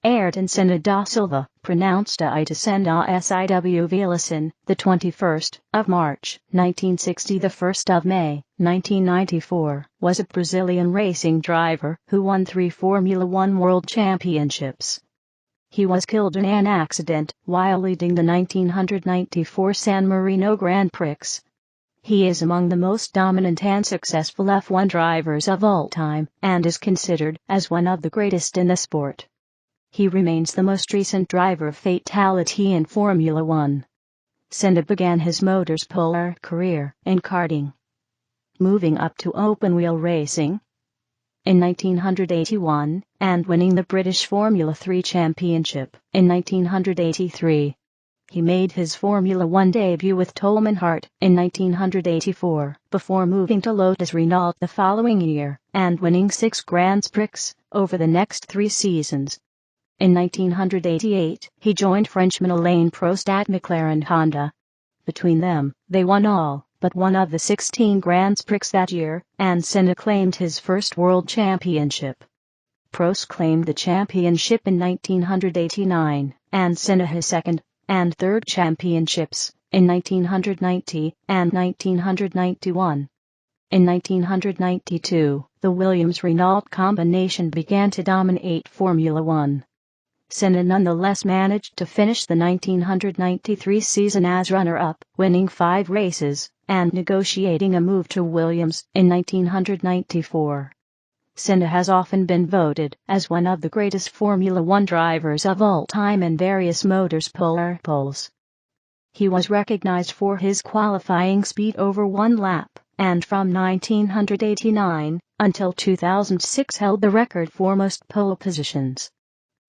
Ayrton Senna da Silva, pronounced Ayrton Senna Siw Vilasin, the 21st of March, 1960, the 1st of May, 1994, was a Brazilian racing driver who won 3 Formula One World Championships. He was killed in an accident while leading the 1994 San Marino Grand Prix. He is among the most dominant and successful F1 drivers of all time, and is considered as one of the greatest in the sport. He remains the most recent driver of fatality in Formula One. Senna began his motorsport career in karting, moving up to open-wheel racing in 1981, and winning the British Formula 3 Championship in 1983. He made his Formula One debut with Toleman-Hart in 1984, before moving to Lotus-Renault the following year, and winning 6 Grands Prix over the next 3 seasons. In 1988, he joined Frenchman Alain Prost at McLaren-Honda. Between them, they won all but one of the 16 Grands Prix that year, and Senna claimed his first world championship. Prost claimed the championship in 1989, and Senna his second and third championships in 1990 and 1991. In 1992, the Williams-Renault combination began to dominate Formula One. Senna nonetheless managed to finish the 1993 season as runner-up, winning 5 races, and negotiating a move to Williams in 1994. Senna has often been voted as one of the greatest Formula One drivers of all time in various motorsport polls. He was recognized for his qualifying speed over 1 lap, and from 1989 until 2006 held the record for most pole positions.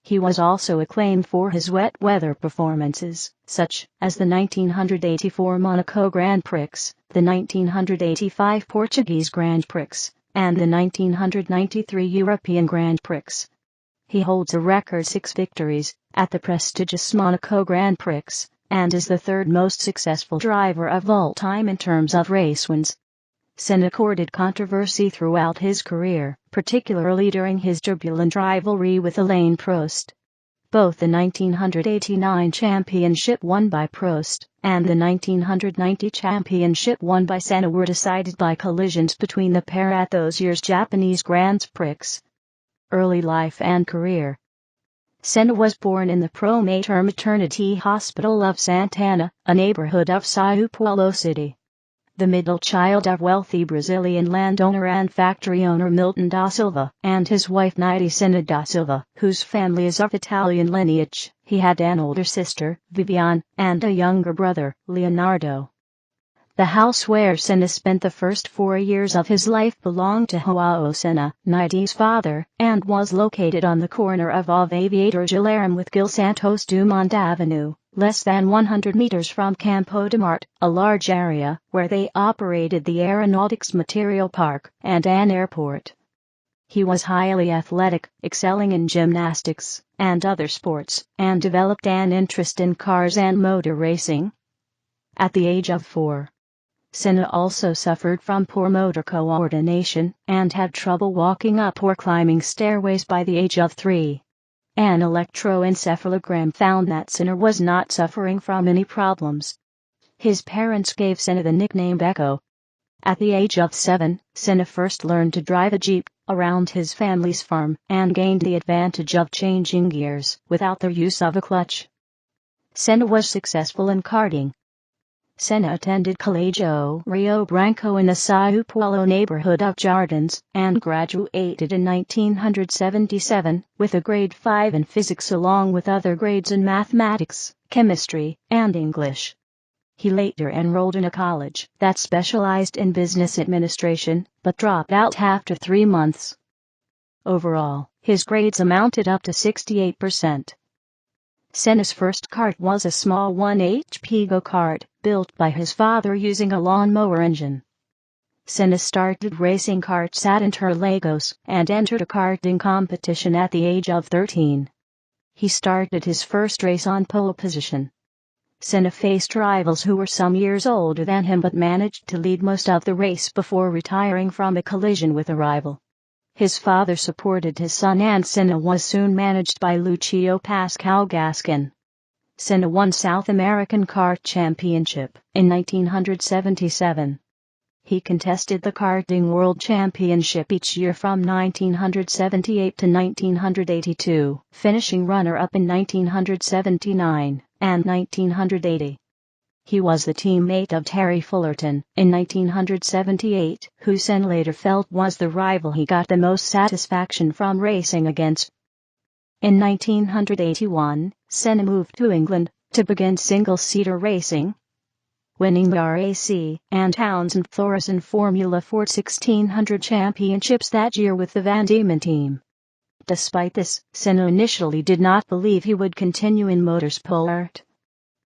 He was also acclaimed for his wet weather performances, such as the 1984 Monaco Grand Prix, the 1985 Portuguese Grand Prix, and the 1993 European Grand Prix. He holds a record 6 victories at the prestigious Monaco Grand Prix, and is the 3rd most successful driver of all time in terms of race wins. Senna courted controversy throughout his career, particularly during his turbulent rivalry with Alain Prost. Both the 1989 championship won by Prost and the 1990 championship won by Senna were decided by collisions between the pair at those year's Japanese Grands Prix. Early life and career. Senna was born in the Pro-Mater Maternity Hospital of Santana, a neighborhood of São Paulo City. The middle child of wealthy Brazilian landowner and factory owner Milton da Silva and his wife Naide Senna da Silva, whose family is of Italian lineage. He had an older sister, Viviane, and a younger brother, Leonardo. The house where Senna spent the first 4 years of his life belonged to João Senna, Naide's father, and was located on the corner of Aviator Guilherme with Gil Santos Dumont Avenue, less than 100 meters from Campo de Marte, a large area where they operated the Aeronautics Material Park and an airport. He was highly athletic, excelling in gymnastics and other sports, and developed an interest in cars and motor racing. At the age of 4, Senna also suffered from poor motor coordination and had trouble walking up or climbing stairways by the age of 3. An electroencephalogram found that Senna was not suffering from any problems. His parents gave Senna the nickname Echo. At the age of 7, Senna first learned to drive a Jeep around his family's farm and gained the advantage of changing gears without the use of a clutch. Senna was successful in karting. Senna attended Colégio Rio Branco in the São Paulo neighborhood of Jardins, and graduated in 1977 with a grade 5 in physics along with other grades in mathematics, chemistry, and English. He later enrolled in a college that specialized in business administration, but dropped out after 3 months. Overall, his grades amounted up to 68%. Senna's first kart was a small 1 HP go-kart, built by his father using a lawnmower engine. Senna started racing karts at Interlagos and entered a karting competition at the age of 13. He started his first race on pole position. Senna faced rivals who were some years older than him but managed to lead most of the race before retiring from a collision with a rival. His father supported his son and Senna was soon managed by Lucio Pascal Gaskin. Senna won South American Kart Championship in 1977. He contested the Karting World Championship each year from 1978 to 1982, finishing runner-up in 1979 and 1980. He was the teammate of Terry Fullerton in 1978, who Senna later felt was the rival he got the most satisfaction from racing against. In 1981, Senna moved to England to begin single-seater racing, winning the RAC and Townsend Thoresen Formula Ford 1600 championships that year with the Van Diemen team. Despite this, Senna initially did not believe he would continue in motorsport.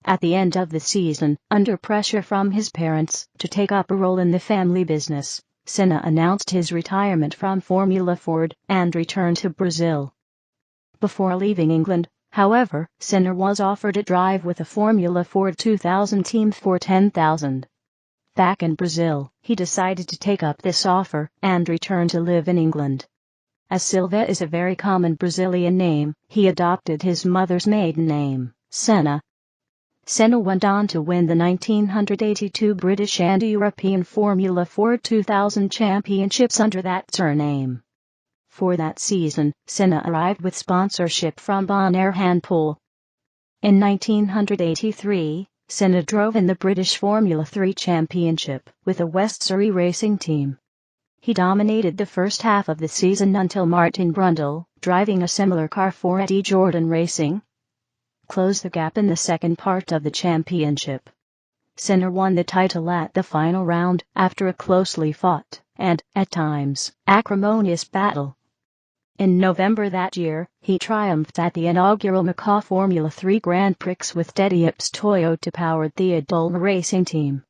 At the end of the season, under pressure from his parents to take up a role in the family business, Senna announced his retirement from Formula Ford and returned to Brazil. Before leaving England, however, Senna was offered a drive with a Formula Ford 2000 team for $10,000. Back in Brazil, he decided to take up this offer and return to live in England. As Silva is a very common Brazilian name, he adopted his mother's maiden name, Senna. Senna went on to win the 1982 British and European Formula Ford 2000 championships under that surname. For that season, Senna arrived with sponsorship from Bonaire Handpool. In 1983, Senna drove in the British Formula 3 Championship with a West Surrey racing team. He dominated the first half of the season until Martin Brundle, driving a similar car for Eddie Jordan Racing, closed the gap in the second part of the championship. Senna won the title at the final round after a closely fought, and, at times, acrimonious battle. In November that year, he triumphed at the inaugural Macau Formula 3 Grand Prix with Dediop's Toyota-powered Theodolma Racing Team.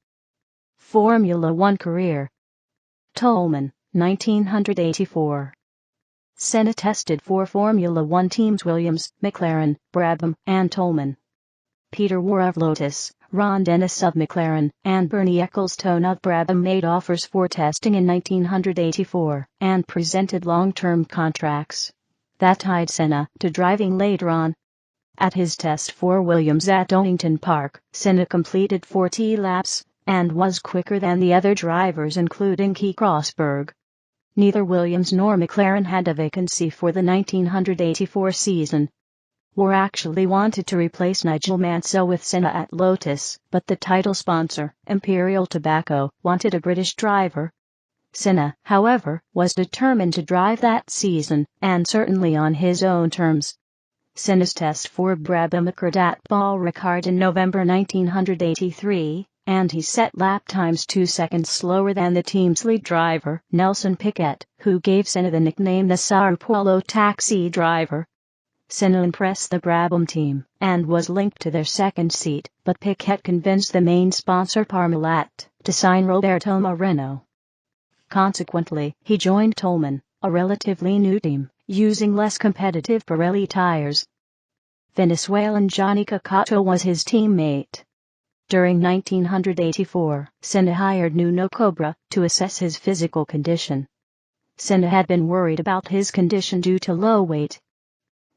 Formula 1 career. Toleman, 1984. Senna tested for Formula 1 teams Williams, McLaren, Brabham, and Toleman. Peter War of Lotus, Ron Dennis of McLaren, and Bernie Ecclestone of Brabham made offers for testing in 1984 and presented long-term contracts that tied Senna to driving later on. At his test for Williams at Donington Park, Senna completed 40 laps and was quicker than the other drivers including Keith Rosberg. Neither Williams nor McLaren had a vacancy for the 1984 season. War actually wanted to replace Nigel Mansell with Senna at Lotus, but the title sponsor, Imperial Tobacco, wanted a British driver. Senna, however, was determined to drive that season, and certainly on his own terms. Senna's test for Brabham occurred at Paul Ricard in November 1983, and he set lap times 2 seconds slower than the team's lead driver, Nelson Piquet, who gave Senna the nickname the Sao Paulo Taxi Driver. Senna impressed the Brabham team and was linked to their second seat, but Piquet convinced the main sponsor Parmalat to sign Roberto Moreno. Consequently, he joined Toleman, a relatively new team, using less competitive Pirelli tires. Venezuelan Johnny Cocotto was his teammate. During 1984, Senna hired Nuno Cobra to assess his physical condition. Senna had been worried about his condition due to low weight.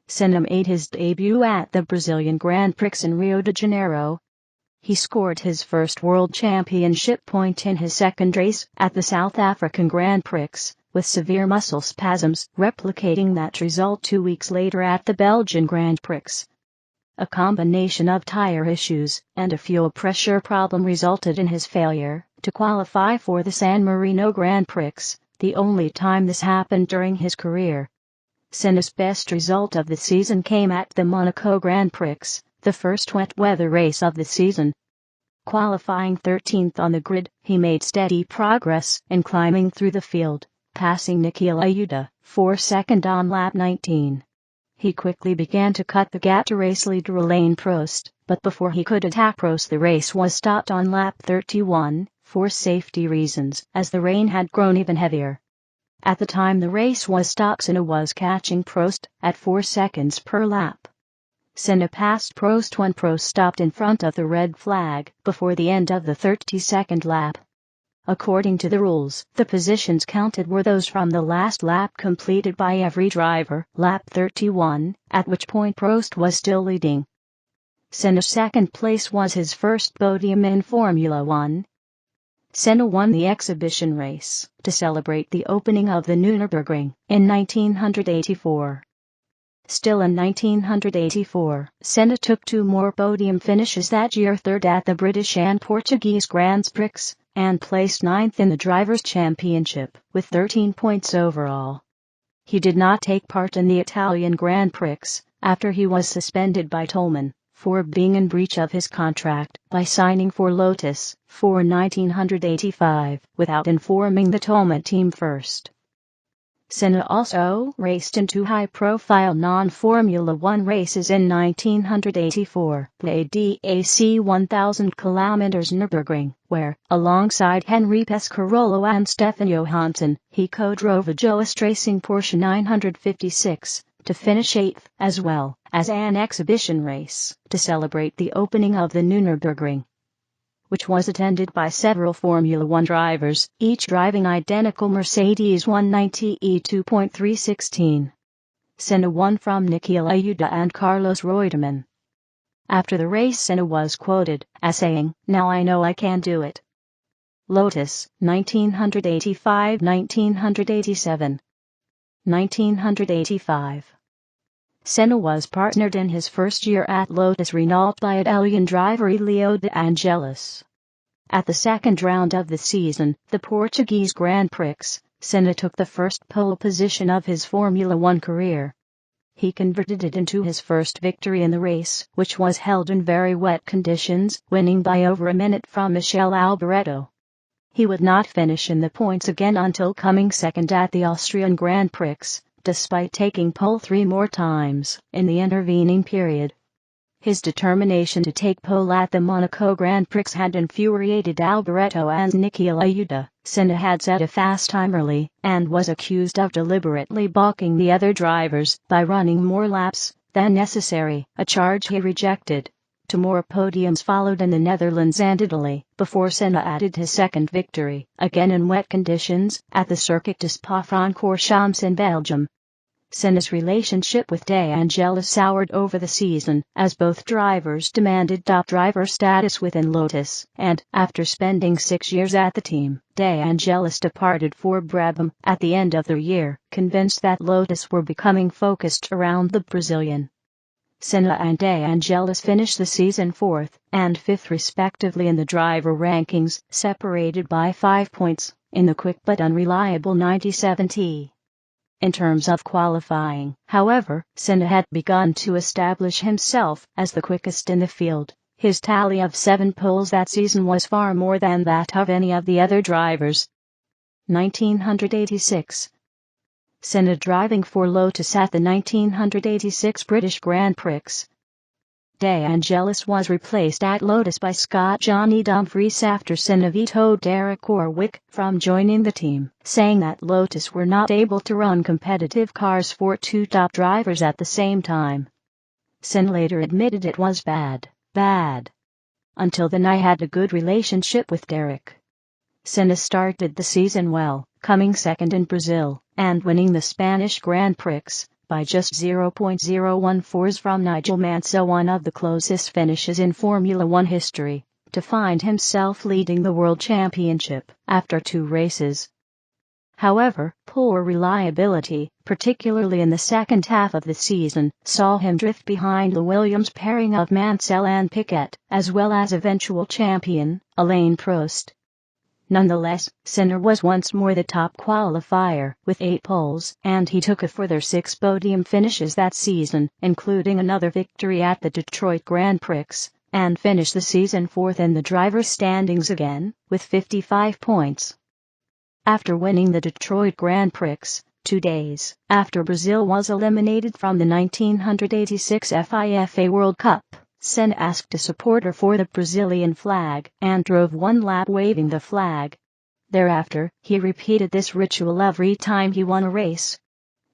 Senna made his debut at the Brazilian Grand Prix in Rio de Janeiro. He scored his first World Championship point in his second race at the South African Grand Prix, with severe muscle spasms, replicating that result 2 weeks later at the Belgian Grand Prix. A combination of tire issues and a fuel pressure problem resulted in his failure to qualify for the San Marino Grand Prix, the only time this happened during his career. Senna's best result of the season came at the Monaco Grand Prix, the first wet weather race of the season. Qualifying 13th on the grid, he made steady progress in climbing through the field, passing Niki Lauda for second on lap 19. He quickly began to cut the gap to race leader Alain Prost, but before he could attack Prost the race was stopped on lap 31, for safety reasons, as the rain had grown even heavier. At the time the race was stopped, Senna was catching Prost at 4 seconds per lap. Senna passed Prost when Prost stopped in front of the red flag before the end of the 32nd lap. According to the rules, the positions counted were those from the last lap completed by every driver, lap 31, at which point Prost was still leading. Senna's second place was his first podium in Formula One. Senna won the exhibition race to celebrate the opening of the Nürburgring in 1984. Still in 1984, Senna took 2 more podium finishes that year, third at the British and Portuguese Grands Prix, and placed 9th in the Drivers' Championship, with 13 points overall. He did not take part in the Italian Grand Prix, after he was suspended by Toleman for being in breach of his contract by signing for Lotus for 1985 without informing the Toleman team first. Senna also raced in 2 high-profile non-Formula One races in 1984, the DAC 1000 km Nürburgring, where, alongside Henri Pescarolo and Stefan Johansson, he co-drove a Joest Racing Porsche 956, to finish 8th, as well as an exhibition race to celebrate the opening of the Nürburgring, which was attended by several Formula One drivers, each driving identical Mercedes 190 E2.316. Senna won from Niki Lauda and Carlos Reutemann. After the race, Senna was quoted as saying, "Now I know I can do it." Lotus, 1985-1987. 1985. Senna was partnered in his first year at Lotus-Renault by Italian driver Elio De Angelis. At the second round of the season, the Portuguese Grand Prix, Senna took the first pole position of his Formula One career. He converted it into his first victory in the race, which was held in very wet conditions, winning by over a minute from Michele Alboreto. He would not finish in the points again until coming second at the Austrian Grand Prix, despite taking pole 3 more times in the intervening period. His determination to take pole at the Monaco Grand Prix had infuriated Alboreto and Niki Lauda. Senna had set a fast time early, and was accused of deliberately balking the other drivers by running more laps than necessary, a charge he rejected. 2 more podiums followed in the Netherlands and Italy, before Senna added his second victory, again in wet conditions, at the Circuit de Spa-Francorchamps in Belgium. Senna's relationship with De Angelis soured over the season, as both drivers demanded top driver status within Lotus, and, after spending 6 years at the team, De Angelis departed for Brabham at the end of the year, convinced that Lotus were becoming focused around the Brazilian. Senna and De Angelis finished the season 4th and 5th respectively in the driver rankings, separated by 5 points, in the quick but unreliable 97T. In terms of qualifying, however, Senna had begun to establish himself as the quickest in the field. His tally of 7 poles that season was far more than that of any of the other drivers. 1986. Senna driving for Lotus at the 1986 British Grand Prix. De Angelis was replaced at Lotus by Scott Johnny Dumfries after Senna vetoed Derek Warwick from joining the team, saying that Lotus were not able to run competitive cars for 2 top drivers at the same time. Senna later admitted it was bad. Until then I had a good relationship with Derek. Senna started the season well, coming second in Brazil, and winning the Spanish Grand Prix by just 0.014 from Nigel Mansell, one of the closest finishes in Formula One history, to find himself leading the World Championship after 2 races. However, poor reliability, particularly in the second half of the season, saw him drift behind the Williams pairing of Mansell and Piquet, as well as eventual champion Alain Prost. Nonetheless, Senna was once more the top qualifier, with 8 poles, and he took a further 6 podium finishes that season, including another victory at the Detroit Grand Prix, and finished the season 4th in the drivers' standings again, with 55 points. After winning the Detroit Grand Prix, 2 days after Brazil was eliminated from the 1986 FIFA World Cup, Senna asked a supporter for the Brazilian flag and drove 1 lap waving the flag. Thereafter, he repeated this ritual every time he won a race.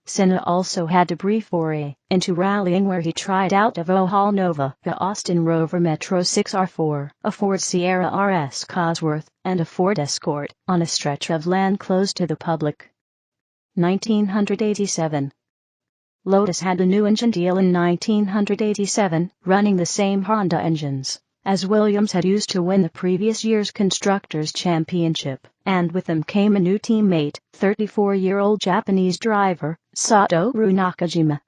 Senna also had a brief foray into rallying where he tried out a Vauxhall Nova, the Austin Rover Metro 6R4, a Ford Sierra RS Cosworth, and a Ford Escort on a stretch of land closed to the public. 1987. Lotus had a new engine deal in 1987, running the same Honda engines as Williams had used to win the previous year's Constructors' Championship, and with them came a new teammate, 34-year-old Japanese driver, Satoru Nakajima.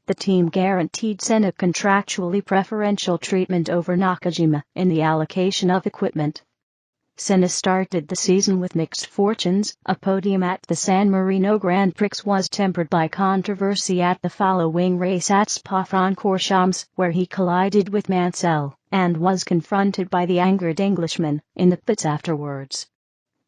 The team guaranteed Senna contractually preferential treatment over Nakajima in the allocation of equipment. Senna started the season with mixed fortunes. A podium at the San Marino Grand Prix was tempered by controversy at the following race at Spa-Francorchamps, where he collided with Mansell, and was confronted by the angered Englishman in the pits afterwards.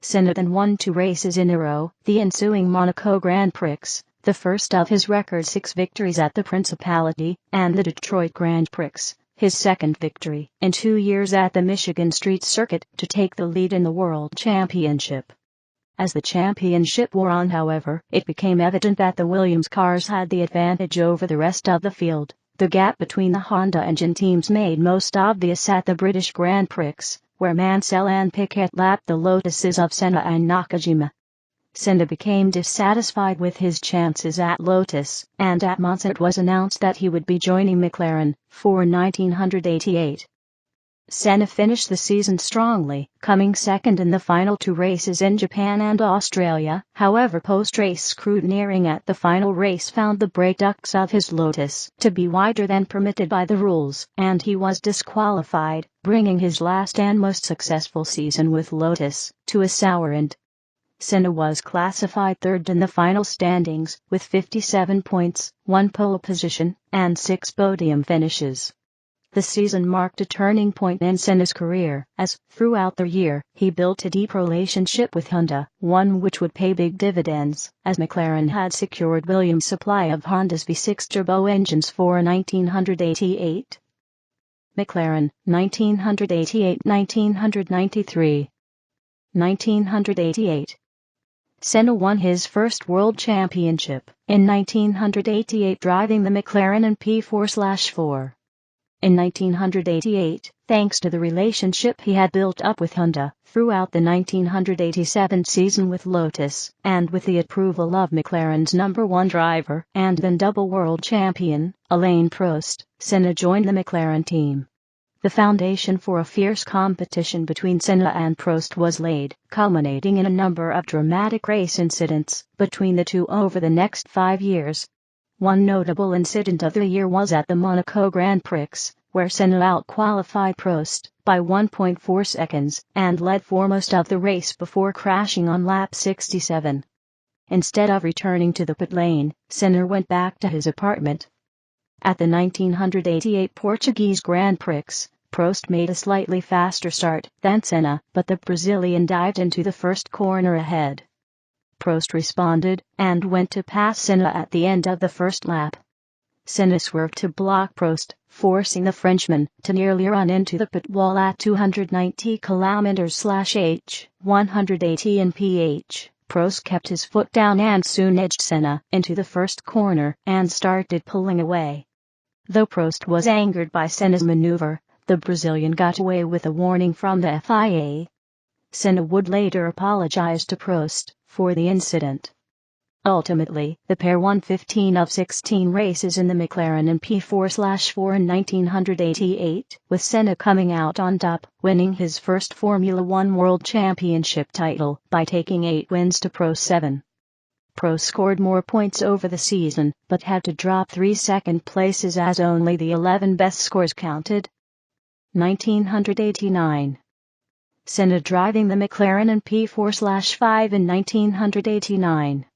Senna then won 2 races in a row, the ensuing Monaco Grand Prix, the first of his record 6 victories at the Principality, and the Detroit Grand Prix, his second victory in 2 years at the Michigan Street Circuit, to take the lead in the World Championship. As the championship wore on, however, it became evident that the Williams cars had the advantage over the rest of the field. The gap between the Honda engine teams made most obvious at the British Grand Prix, where Mansell and Piquet lapped the Lotuses of Senna and Nakajima. Senna became dissatisfied with his chances at Lotus, and at Monza it was announced that he would be joining McLaren for 1988. Senna finished the season strongly, coming second in the final 2 races in Japan and Australia. However, post-race scrutineering at the final race found the brake ducts of his Lotus to be wider than permitted by the rules, and he was disqualified, bringing his last and most successful season with Lotus to a sour end. Senna was classified 3rd in the final standings, with 57 points, 1 pole position, and 6 podium finishes. The season marked a turning point in Senna's career, as, throughout the year, he built a deep relationship with Honda, one which would pay big dividends, as McLaren had secured Williams' supply of Honda's V6 turbo engines for 1988. McLaren, 1988-1993. 1988. Senna won his first World Championship in 1988 driving the McLaren P4/4. In 1988, thanks to the relationship he had built up with Honda throughout the 1987 season with Lotus, and with the approval of McLaren's number 1 driver and then double world champion, Alain Prost, Senna joined the McLaren team. The foundation for a fierce competition between Senna and Prost was laid, culminating in a number of dramatic race incidents between the two over the next 5 years. One notable incident of the year was at the Monaco Grand Prix, where Senna out-qualified Prost by 1.4 seconds and led for most of the race before crashing on lap 67. Instead of returning to the pit lane, Senna went back to his apartment. At the 1988 Portuguese Grand Prix, Prost made a slightly faster start than Senna, but the Brazilian dived into the first corner ahead. Prost responded, and went to pass Senna at the end of the first lap. Senna swerved to block Prost, forcing the Frenchman to nearly run into the pit wall at 290 km/h, 180 mph. Prost kept his foot down and soon edged Senna into the first corner and started pulling away. Though Prost was angered by Senna's maneuver, the Brazilian got away with a warning from the FIA. Senna would later apologize to Prost for the incident. Ultimately, the pair won 15 of 16 races in the McLaren P4/4 in 1988, with Senna coming out on top, winning his first Formula One World Championship title by taking 8 wins to Prost's 7. Prost scored more points over the season, but had to drop 3 second places as only the 11 best scores counted. 1989. Senna driving the McLaren P4/5 in 1989.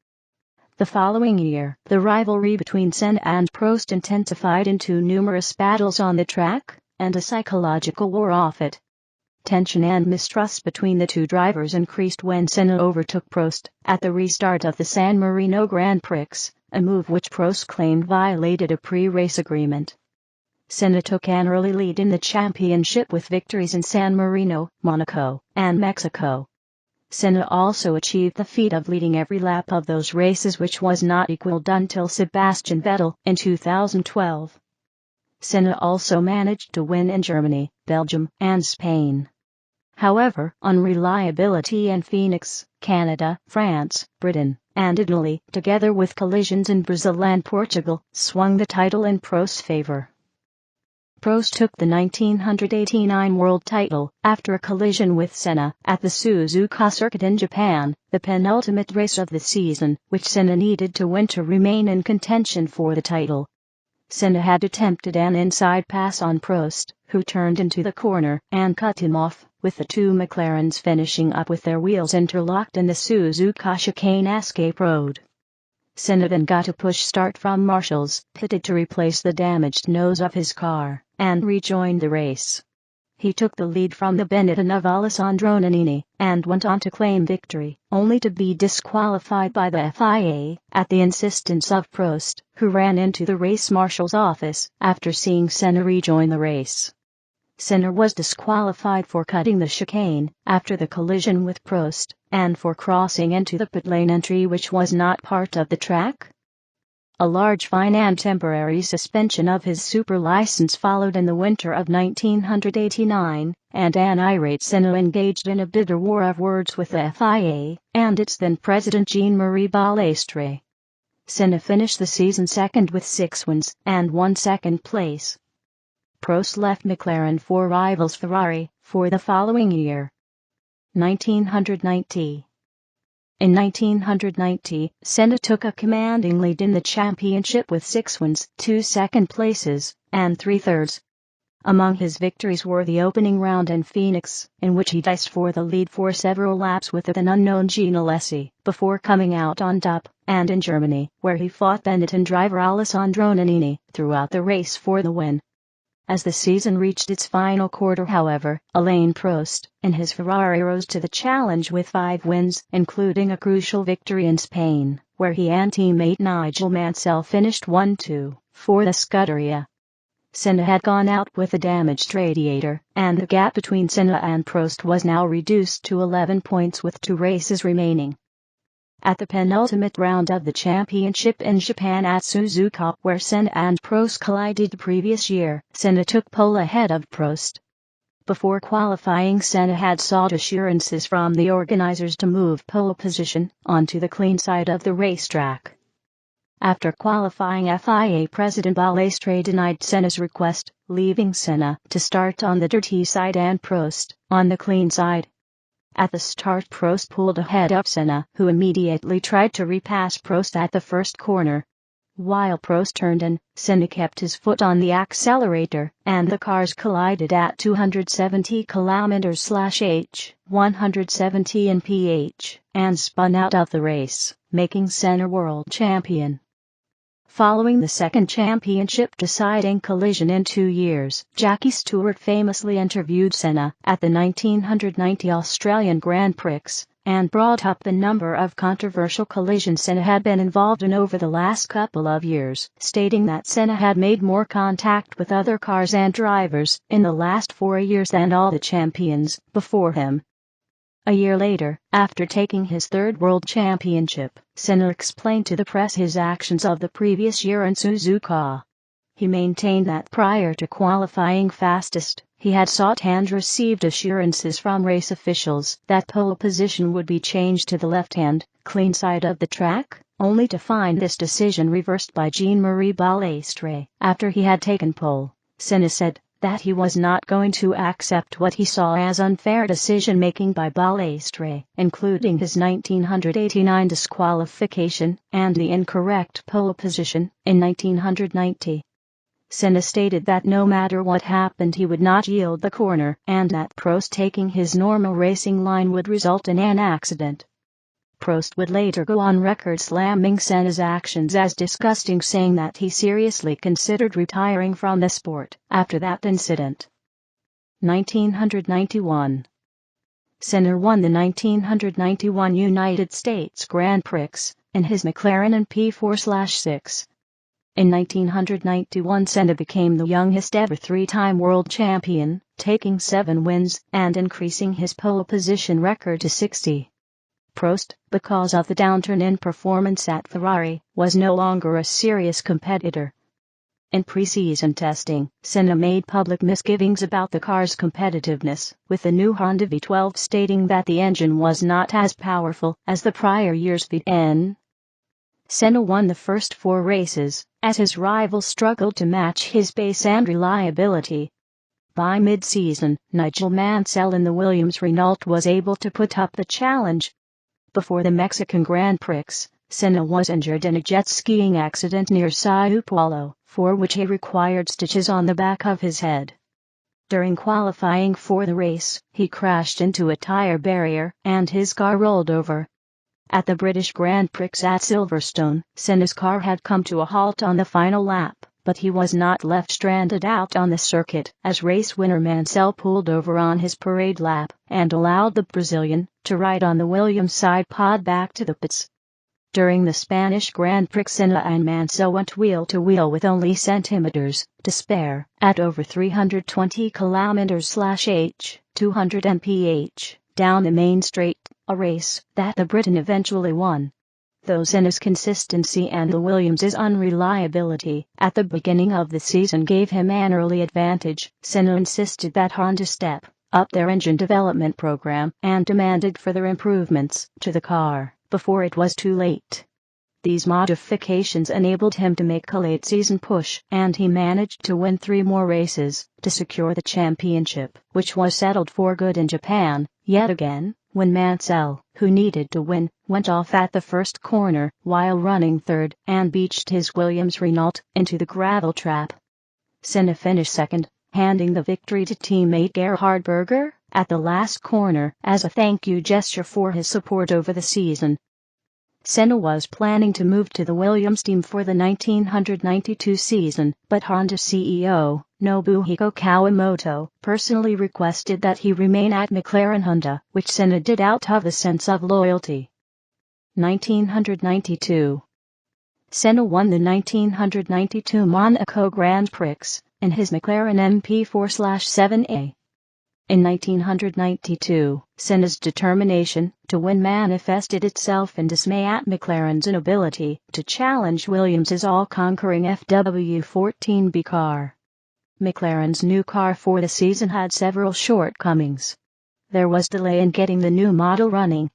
The following year, the rivalry between Senna and Prost intensified into numerous battles on the track, and a psychological war off it. Tension and mistrust between the two drivers increased when Senna overtook Prost at the restart of the San Marino Grand Prix, a move which Prost claimed violated a pre-race agreement. Senna took an early lead in the championship with victories in San Marino, Monaco, and Mexico. Senna also achieved the feat of leading every lap of those races, which was not equaled until Sebastian Vettel in 2012. Senna also managed to win in Germany, Belgium, and Spain. However, unreliability in Phoenix, Canada, France, Britain, and Italy, together with collisions in Brazil and Portugal, swung the title in Prost's favor. Prost took the 1989 world title after a collision with Senna at the Suzuka circuit in Japan, the penultimate race of the season, which Senna needed to win to remain in contention for the title. Senna had attempted an inside pass on Prost, who turned into the corner and cut him off, with the two McLarens finishing up with their wheels interlocked in the Suzuka chicane escape road. Senna then got a push start from marshals, pitted to replace the damaged nose of his car, and rejoined the race. He took the lead from the Benetton of Alessandro Nannini, and went on to claim victory, only to be disqualified by the FIA, at the insistence of Prost, who ran into the race marshal's office after seeing Senna rejoin the race. Senna was disqualified for cutting the chicane after the collision with Prost, and for crossing into the pit lane entry which was not part of the track. A large fine and temporary suspension of his super license followed in the winter of 1989, and an irate Senna engaged in a bitter war of words with the FIA and its then president Jean-Marie Balestre. Senna finished the season second with 6 wins and 1 second place. Prost left McLaren for rivals Ferrari for the following year. 1990. In 1990, Senna took a commanding lead in the championship with 6 wins, 2 second places, and 3 thirds. Among his victories were the opening round in Phoenix, in which he diced for the lead for several laps with the then unknown Gene Alesi, before coming out on top, and in Germany, where he fought Benetton driver Alessandro Nannini throughout the race for the win. As the season reached its final quarter, however, Alain Prost, in his Ferrari, rose to the challenge with 5 wins, including a crucial victory in Spain, where he and teammate Nigel Mansell finished 1-2 for the Scuderia. Senna had gone out with a damaged radiator, and the gap between Senna and Prost was now reduced to 11 points with 2 races remaining. At the penultimate round of the championship in Japan at Suzuka, where Senna and Prost collided the previous year, Senna took pole ahead of Prost. Before qualifying, Senna had sought assurances from the organizers to move pole position onto the clean side of the racetrack. After qualifying, FIA President Balestre denied Senna's request, leaving Senna to start on the dirty side and Prost on the clean side. At the start, Prost pulled ahead of Senna, who immediately tried to repass Prost at the first corner. While Prost turned in, Senna kept his foot on the accelerator, and the cars collided at 270 km/h, 170 mph, and spun out of the race, making Senna world champion. Following the second championship-deciding collision in 2 years, Jackie Stewart famously interviewed Senna at the 1990 Australian Grand Prix, and brought up the number of controversial collisions Senna had been involved in over the last couple of years, stating that Senna had made more contact with other cars and drivers in the last 4 years than all the champions before him. A year later, after taking his 3rd world championship, Senna explained to the press his actions of the previous year in Suzuka. He maintained that prior to qualifying fastest, he had sought and received assurances from race officials that pole position would be changed to the left-hand, clean side of the track, only to find this decision reversed by Jean-Marie Balestre after he had taken pole. Senna said that he was not going to accept what he saw as unfair decision-making by Balestre, including his 1989 disqualification and the incorrect pole position in 1990. Senna stated that no matter what happened he would not yield the corner, and that Prost taking his normal racing line would result in an accident. Prost would later go on record slamming Senna's actions as disgusting, saying that he seriously considered retiring from the sport after that incident. 1991. Senna won the 1991 United States Grand Prix in his McLaren P4/6. In 1991, Senna became the youngest ever 3-time world champion, taking 7 wins and increasing his pole position record to 60. Prost, because of the downturn in performance at Ferrari, was no longer a serious competitor. In pre-season testing, Senna made public misgivings about the car's competitiveness, with the new Honda V12 stating that the engine was not as powerful as the prior year's V10. Senna won the first 4 races, as his rivals struggled to match his pace and reliability. By mid-season, Nigel Mansell in the Williams-Renault was able to put up the challenge. Before the Mexican Grand Prix, Senna was injured in a jet skiing accident near Sao Paulo, for which he required stitches on the back of his head. During qualifying for the race, he crashed into a tire barrier, and his car rolled over. At the British Grand Prix at Silverstone, Senna's car had come to a halt on the final lap, but he was not left stranded out on the circuit, as race winner Mansell pulled over on his parade lap, and allowed the Brazilian to ride on the Williams side pod back to the pits. During the Spanish Grand Prix, Senna and Mansell went wheel-to-wheel with only centimeters to spare, at over 320 km/h, 200 mph, down the main straight, a race that the Briton eventually won. Though Senna's consistency and the Williams' unreliability at the beginning of the season gave him an early advantage, Senna insisted that Honda step up their engine development program and demanded further improvements to the car before it was too late. These modifications enabled him to make a late-season push, and he managed to win 3 more races to secure the championship, which was settled for good in Japan, yet again, when Mansell, who needed to win, went off at the first corner while running third and beached his Williams-Renault into the gravel trap. Senna finished second, handing the victory to teammate Gerhard Berger at the last corner as a thank you gesture for his support over the season. Senna was planning to move to the Williams team for the 1992 season, but Honda CEO Nobuhiko Kawamoto personally requested that he remain at McLaren-Honda, which Senna did out of a sense of loyalty. 1992. Senna won the 1992 Monaco Grand Prix in his McLaren MP4/7A. In 1992, Senna's determination to win manifested itself in dismay at McLaren's inability to challenge Williams' all-conquering FW14B car. McLaren's new car for the season had several shortcomings. There was delay in getting the new model running.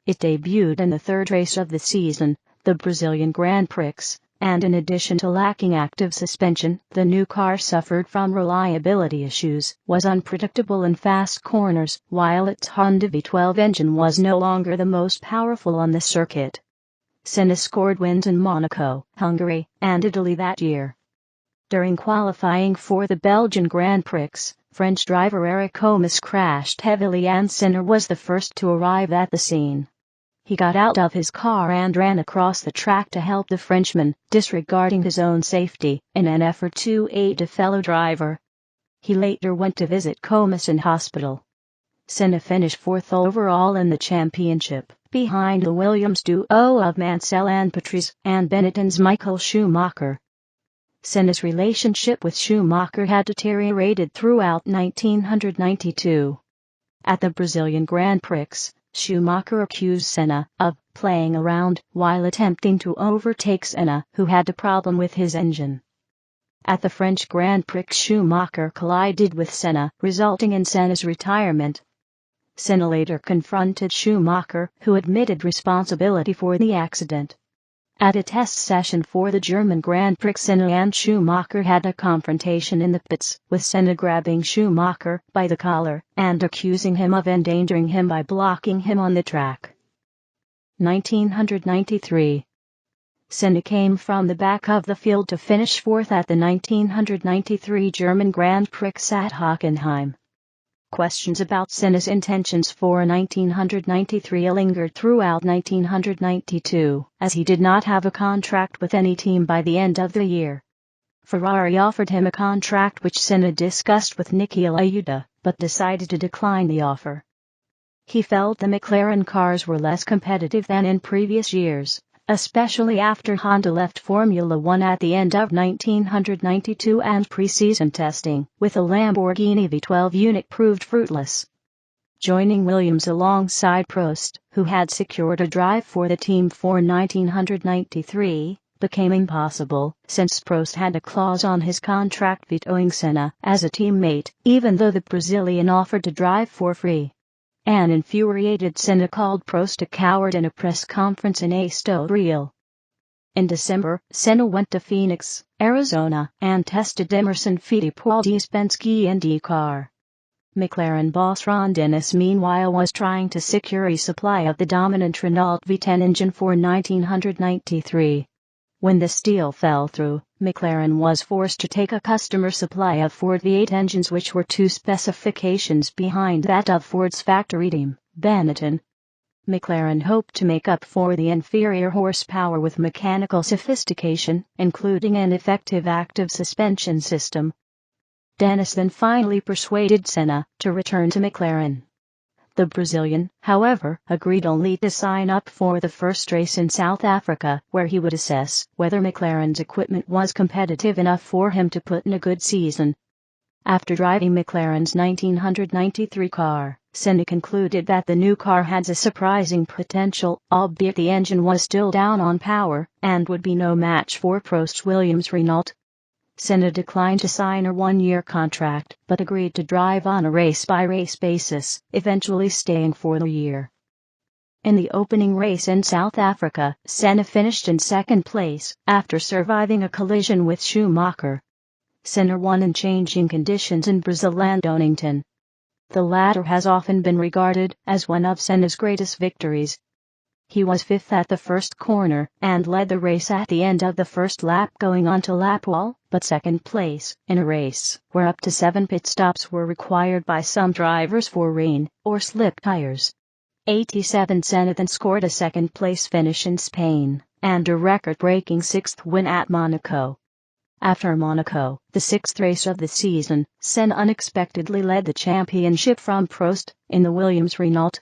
It debuted in the 3rd race of the season, the Brazilian Grand Prix, and in addition to lacking active suspension, the new car suffered from reliability issues, was unpredictable in fast corners, while its Honda V12 engine was no longer the most powerful on the circuit. Senna scored wins in Monaco, Hungary, and Italy that year. During qualifying for the Belgian Grand Prix, French driver Eric Comas crashed heavily and Senna was the first to arrive at the scene. He got out of his car and ran across the track to help the Frenchman, disregarding his own safety, in an effort to aid a fellow driver. He later went to visit Comas in hospital. Senna finished 4th overall in the championship, behind the Williams duo of Mansell and Patrese, and Benetton's Michael Schumacher. Senna's relationship with Schumacher had deteriorated throughout 1992. At the Brazilian Grand Prix, Schumacher accused Senna of playing around while attempting to overtake Senna, who had a problem with his engine. At the French Grand Prix, Schumacher collided with Senna, resulting in Senna's retirement. Senna later confronted Schumacher, who admitted responsibility for the accident. At a test session for the German Grand Prix, Senna and Schumacher had a confrontation in the pits, with Senna grabbing Schumacher by the collar and accusing him of endangering him by blocking him on the track. 1993. Senna came from the back of the field to finish 4th at the 1993 German Grand Prix at Hockenheim. Questions about Senna's intentions for 1993 lingered throughout 1992, as he did not have a contract with any team by the end of the year. Ferrari offered him a contract which Senna discussed with Niki Lauda, but decided to decline the offer. He felt the McLaren cars were less competitive than in previous years, especially after Honda left Formula One at the end of 1992 and pre-season testing with a Lamborghini V12 unit proved fruitless. Joining Williams alongside Prost, who had secured a drive for the team for 1993, became impossible, since Prost had a clause on his contract vetoing Senna as a teammate, even though the Brazilian offered to drive for free. An infuriated Senna called Prost a coward in a press conference in Estoril. In December, Senna went to Phoenix, Arizona, and tested Emerson Fittipaldi's Penske IndyCar. McLaren boss Ron Dennis meanwhile was trying to secure a supply of the dominant Renault V10 engine for 1993. When this deal fell through, McLaren was forced to take a customer supply of Ford V8 engines, which were 2 specifications behind that of Ford's factory team, Benetton. McLaren hoped to make up for the inferior horsepower with mechanical sophistication, including an effective active suspension system. Dennis then finally persuaded Senna to return to McLaren. The Brazilian, however, agreed only to sign up for the first race in South Africa, where he would assess whether McLaren's equipment was competitive enough for him to put in a good season. After driving McLaren's 1993 car, Senna concluded that the new car had a surprising potential, albeit the engine was still down on power, and would be no match for Prost's Williams-Renault. Senna declined to sign a 1-year contract, but agreed to drive on a race-by-race basis, eventually staying for the year. In the opening race in South Africa, Senna finished in second place, after surviving a collision with Schumacher. Senna won in changing conditions in Brazil and Donington. The latter has often been regarded as one of Senna's greatest victories. He was fifth at the first corner, and led the race at the end of the first lap going on to lap wall, but second place, in a race where up to 7 pit stops were required by some drivers for rain or slick tires. 87 Senna then scored a second-place finish in Spain, and a record-breaking 6th win at Monaco. After Monaco, the 6th race of the season, Senna unexpectedly led the championship from Prost, in the Williams-Renault.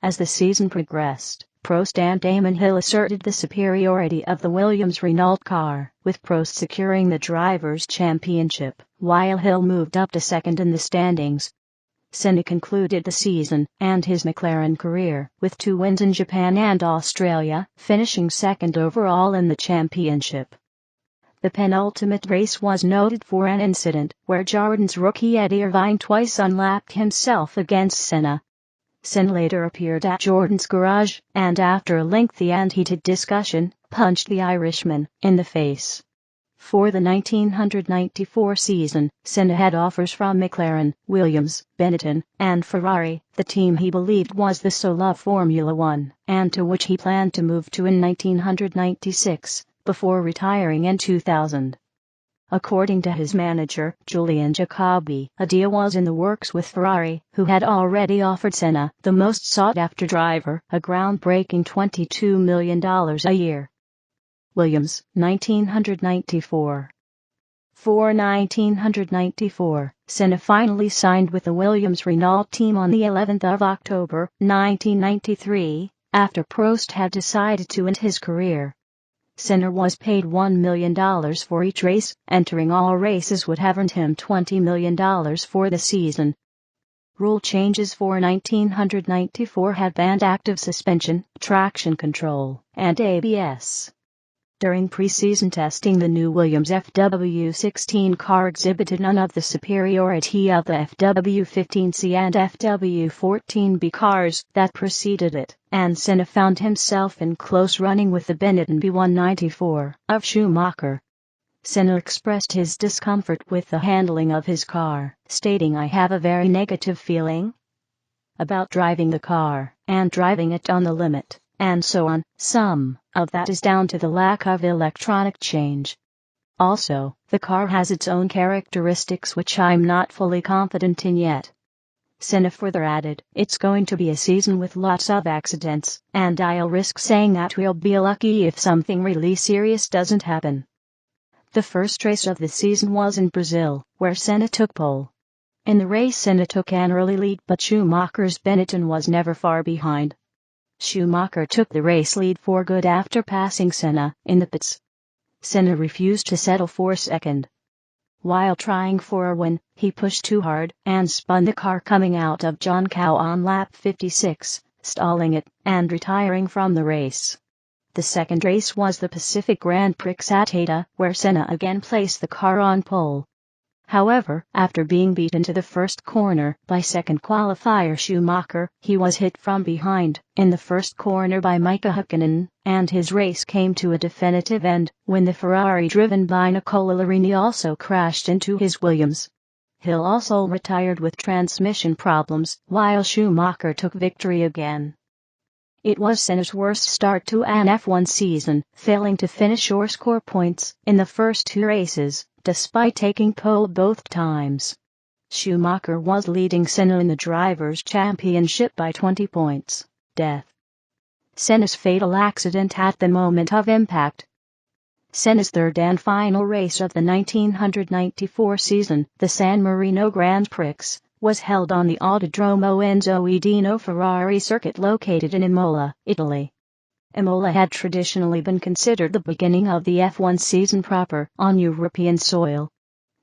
As the season progressed, Prost and Damon Hill asserted the superiority of the Williams-Renault car, with Prost securing the Drivers' Championship, while Hill moved up to second in the standings. Senna concluded the season, and his McLaren career, with 2 wins in Japan and Australia, finishing second overall in the championship. The penultimate race was noted for an incident, where Jordan's rookie Eddie Irvine twice unlapped himself against Senna. Senna later appeared at Jordan's garage, and after a lengthy and heated discussion, punched the Irishman in the face. For the 1994 season, Senna had offers from McLaren, Williams, Benetton, and Ferrari, the team he believed was the soul of Formula One, and to which he planned to move to in 1996, before retiring in 2000. According to his manager, Julian Jacobi, a deal was in the works with Ferrari, who had already offered Senna, the most sought-after driver, a groundbreaking $22 million a year. Williams, 1994. For 1994, Senna finally signed with the Williams-Renault team on the 11th of October, 1993, after Prost had decided to end his career. Senna was paid $1 million for each race, entering all races would have earned him $20 million for the season. Rule changes for 1994 had banned active suspension, traction control, and ABS. During pre-season testing, the new Williams FW16 car exhibited none of the superiority of the FW15C and FW14B cars that preceded it, and Senna found himself in close running with the Benetton B194 of Schumacher. Senna expressed his discomfort with the handling of his car, stating, "I have a very negative feeling about driving the car, and driving it on the limit, and so on. Some of that is down to the lack of electronic change. Also, the car has its own characteristics which I'm not fully confident in yet." Senna further added, "It's going to be a season with lots of accidents, and I'll risk saying that we'll be lucky if something really serious doesn't happen." The first race of the season was in Brazil, where Senna took pole. In the race, Senna took an early lead, but Schumacher's Benetton was never far behind. Schumacher took the race lead for good after passing Senna in the pits. Senna refused to settle for second. While trying for a win, he pushed too hard and spun the car coming out of John Cow on lap 56, stalling it and retiring from the race. The second race was the Pacific Grand Prix at Ayrton, where Senna again placed the car on pole. However, after being beaten to the first corner by second qualifier Schumacher, he was hit from behind in the first corner by Mika Häkkinen, and his race came to a definitive end when the Ferrari driven by Nicola Larini also crashed into his Williams. Hill also retired with transmission problems, while Schumacher took victory again. It was Senna's worst start to an F1 season, failing to finish or score points in the first two races, despite taking pole both times. Schumacher was leading Senna in the Drivers' Championship by 20 points. Death. Senna's fatal accident at the moment of impact. Senna's third and final race of the 1994 season, the San Marino Grand Prix, was held on the Autodromo Enzo Edino Ferrari circuit located in Imola, Italy. Imola had traditionally been considered the beginning of the F1 season proper on European soil.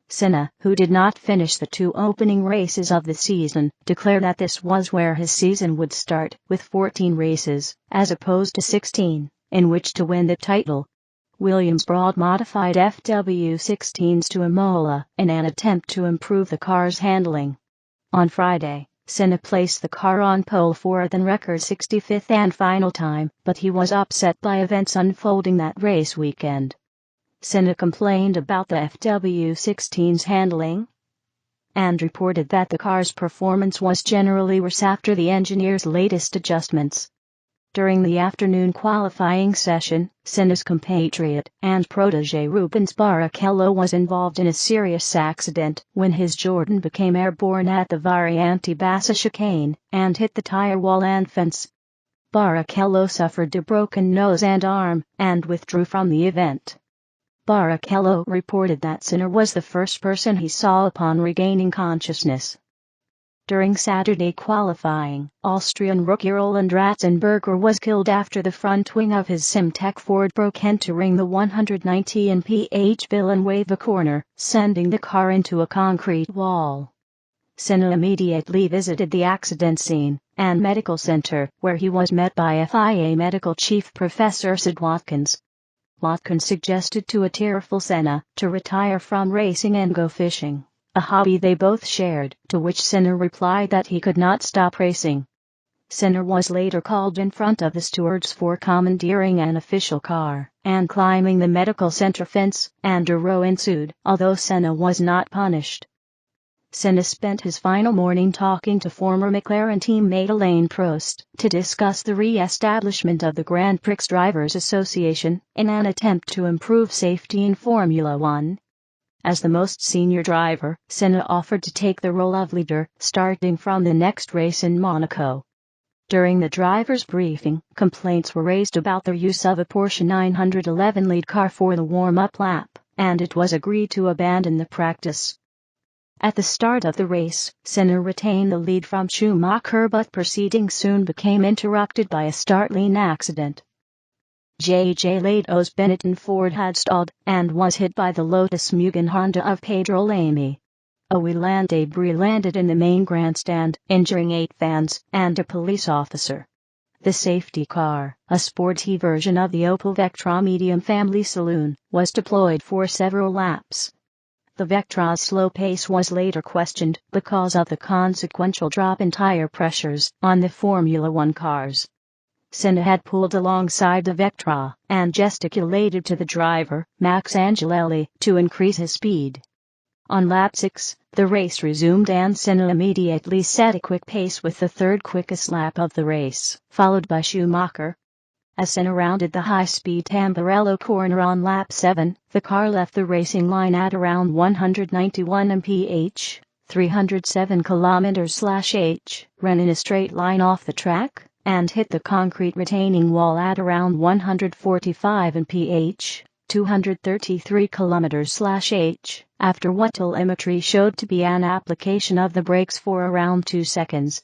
Senna, who did not finish the two opening races of the season, declared that this was where his season would start, with 14 races, as opposed to 16, in which to win the title. Williams brought modified FW16s to Imola in an attempt to improve the car's handling. On Friday, Senna placed the car on pole for a then-record 65th and final time, but he was upset by events unfolding that race weekend. Senna complained about the FW16's handling and reported that the car's performance was generally worse after the engineer's latest adjustments. During the afternoon qualifying session, Senna's compatriot and protege Rubens Barrichello was involved in a serious accident when his Jordan became airborne at the Variante Bassa chicane and hit the tire wall and fence. Barrichello suffered a broken nose and arm and withdrew from the event. Barrichello reported that Senna was the first person he saw upon regaining consciousness. During Saturday qualifying, Austrian rookie Roland Ratzenberger was killed after the front wing of his Simtek Ford broke entering the 190 mph Villanueva corner, sending the car into a concrete wall. Senna immediately visited the accident scene and medical center, where he was met by FIA medical chief Professor Sid Watkins. Watkins suggested to a tearful Senna to retire from racing and go fishing, a hobby they both shared, to which Senna replied that he could not stop racing. Senna was later called in front of the stewards for commandeering an official car and climbing the medical center fence, and a row ensued, although Senna was not punished. Senna spent his final morning talking to former McLaren teammate Alain Prost to discuss the re-establishment of the Grand Prix Drivers Association in an attempt to improve safety in Formula One. As the most senior driver, Senna offered to take the role of leader, starting from the next race in Monaco. During the driver's briefing, complaints were raised about the use of a Porsche 911 lead car for the warm-up lap, and it was agreed to abandon the practice. At the start of the race, Senna retained the lead from Schumacher, but proceedings soon became interrupted by a startling accident. J.J. Lato's Benetton Ford had stalled and was hit by the Lotus-Renault of Pedro Lamy. A wheel and debris landed in the main grandstand, injuring 8 fans and a police officer. The safety car, a sporty version of the Opel Vectra medium family saloon, was deployed for several laps. The Vectra's slow pace was later questioned because of the consequential drop in tire pressures on the Formula One cars. Senna had pulled alongside the Vectra and gesticulated to the driver, Max Angelelli, to increase his speed. On lap 6, the race resumed and Senna immediately set a quick pace with the third quickest lap of the race, followed by Schumacher. As Senna rounded the high-speed Tamburello corner on lap 7, the car left the racing line at around 191 mph, 307 km/h, ran in a straight line off the track, and hit the concrete retaining wall at around 145 mph, 233 km/h, after what telemetry showed to be an application of the brakes for around 2 seconds.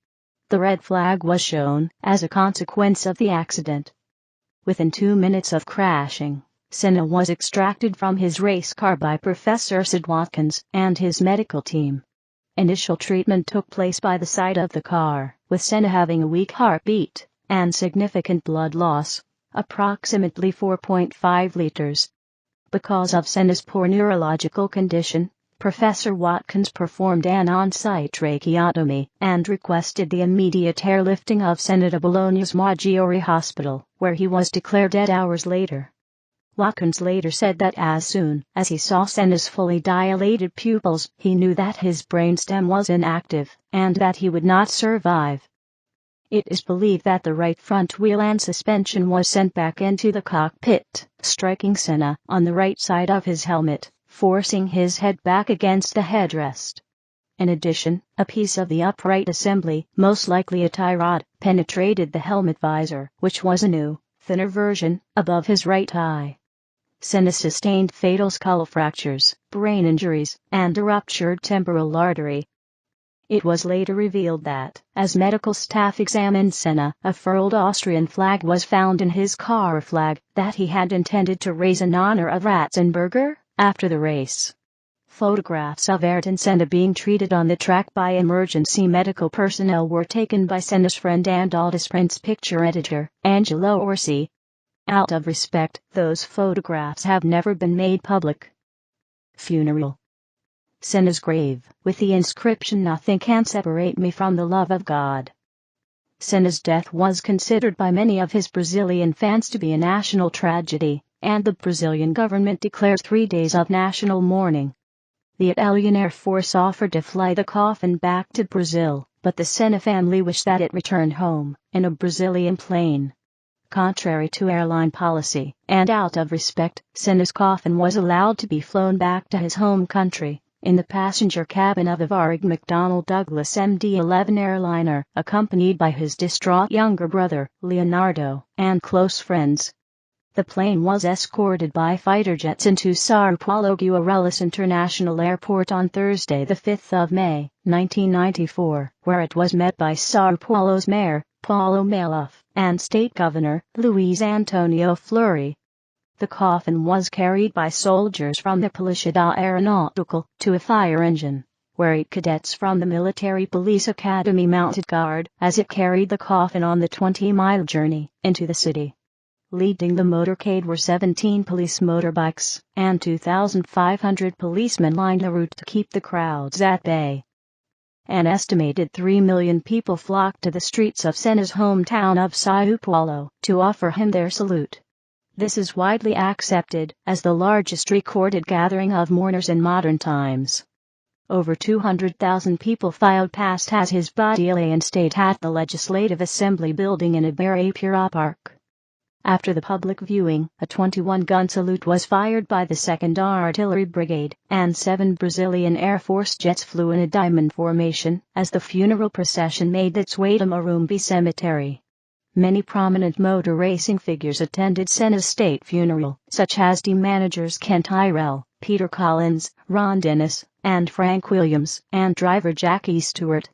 The red flag was shown as a consequence of the accident. Within 2 minutes of crashing, Senna was extracted from his race car by Professor Sid Watkins and his medical team. Initial treatment took place by the side of the car, with Senna having a weak heartbeat and significant blood loss. approximately 4.5 liters. Because of Senna's poor neurological condition, Professor Watkins performed an on-site tracheotomy and requested the immediate airlifting of Senna to Bologna's Maggiore Hospital, where he was declared dead hours later. Watkins later said that as soon as he saw Senna's fully dilated pupils, he knew that his brainstem was inactive, and that he would not survive. It is believed that the right front wheel and suspension was sent back into the cockpit, striking Senna on the right side of his helmet, forcing his head back against the headrest. In addition, a piece of the upright assembly, most likely a tie rod, penetrated the helmet visor, which was a new, thinner version, above his right eye. Senna sustained fatal skull fractures, brain injuries, and a ruptured temporal artery. It was later revealed that, as medical staff examined Senna, a furled Austrian flag was found in his car, a flag that he had intended to raise in honor of Ratzenberger after the race. Photographs of Ayrton Senna being treated on the track by emergency medical personnel were taken by Senna's friend and Autosprint's picture editor, Angelo Orsi. Out of respect, those photographs have never been made public. Funeral. Senna's grave, with the inscription "Nothing can separate me from the love of God." Senna's death was considered by many of his Brazilian fans to be a national tragedy, and the Brazilian government declared 3 days of national mourning. The Italian Air Force offered to fly the coffin back to Brazil, but the Senna family wished that it returned home in a Brazilian plane. Contrary to airline policy, and out of respect, Senna's coffin was allowed to be flown back to his home country, in the passenger cabin of a Varig McDonnell Douglas MD-11 airliner, accompanied by his distraught younger brother, Leonardo, and close friends. The plane was escorted by fighter jets into Sao Paulo Guarulhos International Airport on Thursday, the 5th of May, 1994, where it was met by Sao Paulo's mayor, Paulo Maluf, and state governor, Luiz Antonio Fleury. The coffin was carried by soldiers from the Polícia Aeronáutica to a fire engine, where 8 cadets from the Military Police Academy mounted guard as it carried the coffin on the 20-mile journey into the city. Leading the motorcade were 17 police motorbikes, and 2,500 policemen lined the route to keep the crowds at bay. An estimated 3 million people flocked to the streets of Senna's hometown of Sao Paulo to offer him their salute. This is widely accepted as the largest recorded gathering of mourners in modern times. Over 200,000 people filed past as his body lay in state at the Legislative Assembly building in Ibirapuera Park. After the public viewing, a 21-gun salute was fired by the 2nd Artillery Brigade, and 7 Brazilian Air Force jets flew in a diamond formation as the funeral procession made its way to Morumbi Cemetery. Many prominent motor racing figures attended Senna's state funeral, such as team managers Ken Tyrrell, Peter Collins, Ron Dennis, and Frank Williams, and driver Jackie Stewart.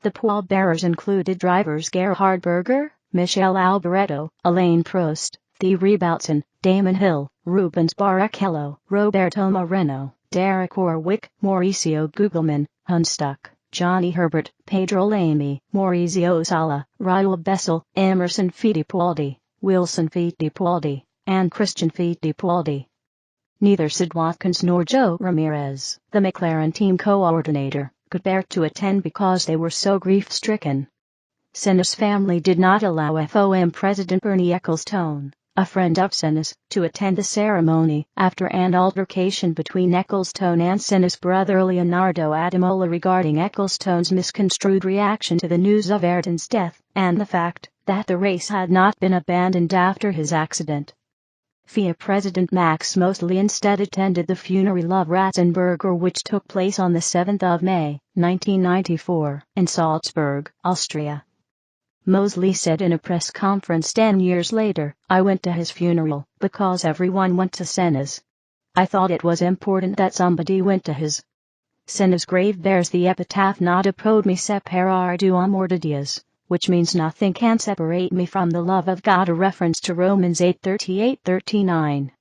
The pallbearers included drivers Gerhard Berger, Michele Alboreto, Alain Prost, Thierry Boutsen, Damon Hill, Rubens Barrichello, Roberto Moreno, Derek Warwick, Mauricio Gugelmin, Hunstuck, Johnny Herbert, Pedro Lamy, Maurizio Sala, Raul Bessel, Emerson Fittipaldi, Wilson Fittipaldi, and Christian Fittipaldi. Neither Sid Watkins nor Joe Ramirez, the McLaren team coordinator, could bear to attend because they were so grief-stricken. Senna's family did not allow FOM President Bernie Ecclestone, a friend of Senna's, to attend the ceremony after an altercation between Ecclestone and Senna's brother Leonardo Adamola regarding Ecclestone's misconstrued reaction to the news of Ayrton's death, and the fact that the race had not been abandoned after his accident. FIA President Max Mosley instead attended the funeral of Ratzenberger, which took place on the 7th of May, 1994, in Salzburg, Austria. Mosley said in a press conference 10 years later, "I went to his funeral because everyone went to Senna's. I thought it was important that somebody went to his." Senna's grave bears the epitaph "Nada pode me separar do amor de Deus," which means nothing can separate me from the love of God, a reference to Romans 8:38-39.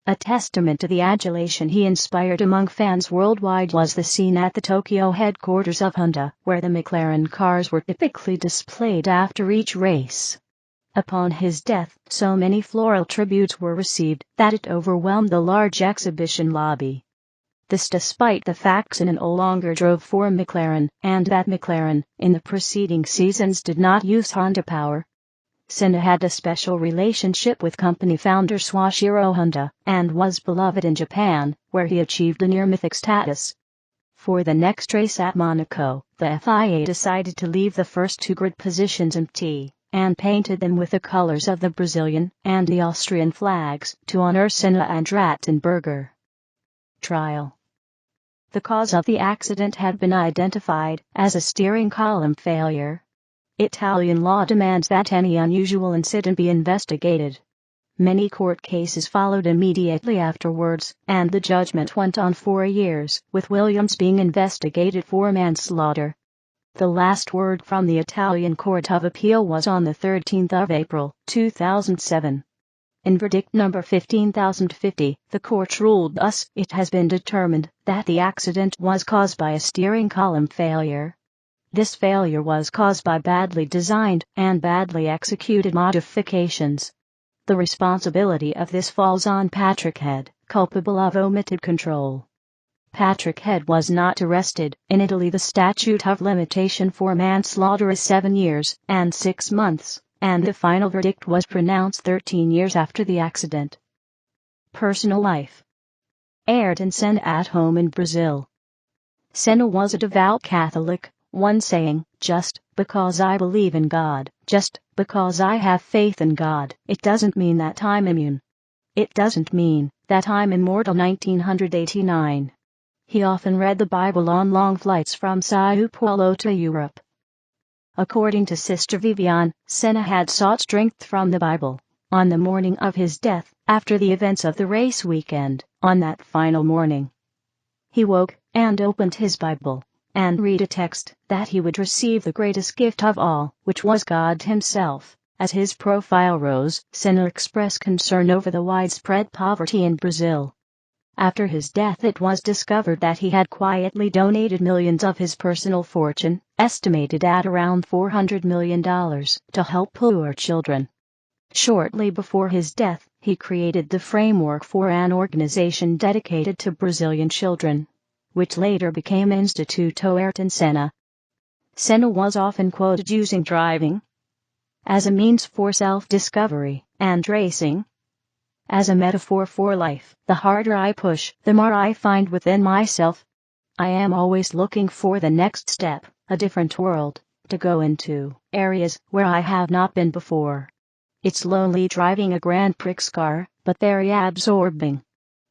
A testament to the adulation he inspired among fans worldwide was the scene at the Tokyo headquarters of Honda, where the McLaren cars were typically displayed after each race. Upon his death, so many floral tributes were received that it overwhelmed the large exhibition lobby. This despite the fact Senna no longer drove for McLaren, and that McLaren, in the preceding seasons, did not use Honda power. Senna had a special relationship with company founder Soichiro Honda, and was beloved in Japan, where he achieved a near-mythic status. For the next race at Monaco, the FIA decided to leave the first two grid positions empty, and painted them with the colors of the Brazilian and the Austrian flags, to honor Senna and Ratzenberger. Trial. The cause of the accident had been identified as a steering column failure. Italian law demands that any unusual incident be investigated. Many court cases followed immediately afterwards, and the judgment went on 4 years, with Williams being investigated for manslaughter. The last word from the Italian Court of Appeal was on the 13th of April, 2007. In verdict number 15050, the court ruled thus: it has been determined that the accident was caused by a steering column failure. This failure was caused by badly designed and badly executed modifications. The responsibility of this falls on Patrick Head, culpable of omitted control. Patrick Head was not arrested. In Italy, the statute of limitation for manslaughter is 7 years and 6 months, and the final verdict was pronounced 13 years after the accident. Personal life. Ayrton Senna at home in Brazil. Senna was a devout Catholic, once saying, "Just because I believe in God, just because I have faith in God, it doesn't mean that I'm immune. It doesn't mean that I'm immortal." 1989. He often read the Bible on long flights from Sao Paulo to Europe. According to Sister Vivian, Senna had sought strength from the Bible. On the morning of his death, after the events of the race weekend, on that final morning, he woke and opened his Bible, and read a text that he would receive the greatest gift of all, which was God himself. As his profile rose, Senna expressed concern over the widespread poverty in Brazil. After his death, it was discovered that he had quietly donated millions of his personal fortune, estimated at around $400 million, to help poor children. Shortly before his death, he created the framework for an organization dedicated to Brazilian children, which later became Instituto Ayrton Senna. Senna was often quoted using driving as a means for self-discovery, and racing as a metaphor for life. The harder I push, the more I find within myself. I am always looking for the next step, a different world, to go into, areas where I have not been before. It's lonely driving a Grand Prix car, but very absorbing.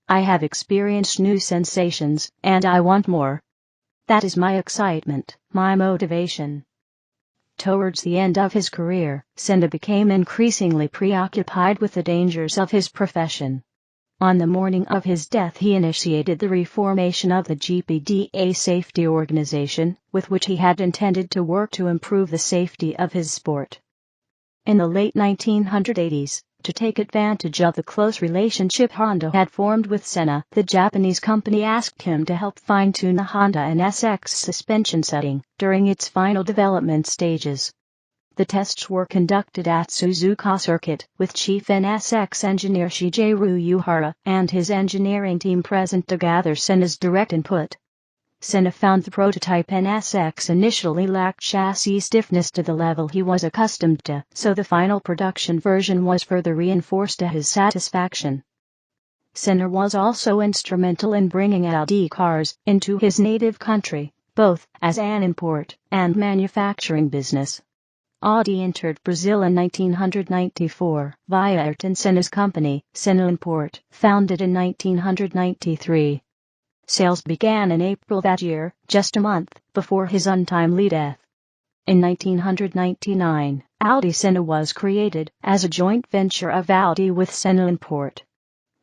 I have experienced new sensations, and I want more. That is my excitement, my motivation. Towards the end of his career, Senna became increasingly preoccupied with the dangers of his profession. On the morning of his death, he initiated the reformation of the GPDA safety organization, with which he had intended to work to improve the safety of his sport. In the late 1980s, to take advantage of the close relationship Honda had formed with Senna, the Japanese company asked him to help fine-tune the Honda NSX suspension setting during its final development stages. The tests were conducted at Suzuka Circuit, with chief NSX engineer Shigeru Uehara and his engineering team present to gather Senna's direct input. Senna found the prototype NSX initially lacked chassis stiffness to the level he was accustomed to, so the final production version was further reinforced to his satisfaction. Senna was also instrumental in bringing Audi cars into his native country, both as an import and manufacturing business. Audi entered Brazil in 1994 via Ayrton Senna's company, Senna Import, founded in 1993. Sales began in April that year, just a month before his untimely death. In 1999, Audi Senna was created as a joint venture of Audi with Senna Import.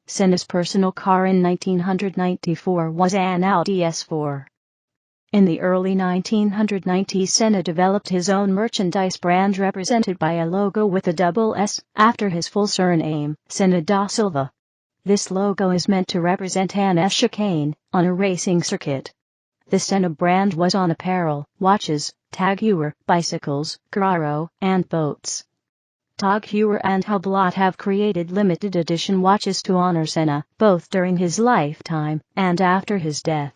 Senna's personal car in 1994 was an Audi S4. In the early 1990s, Senna developed his own merchandise brand represented by a logo with a double S, after his full surname, Senna da Silva. This logo is meant to represent an S chicane on a racing circuit. The Senna brand was on apparel, watches, Jaguar, bicycles, Carraro, and boats. Tag Heuer and Hublot have created limited edition watches to honor Senna, both during his lifetime and after his death.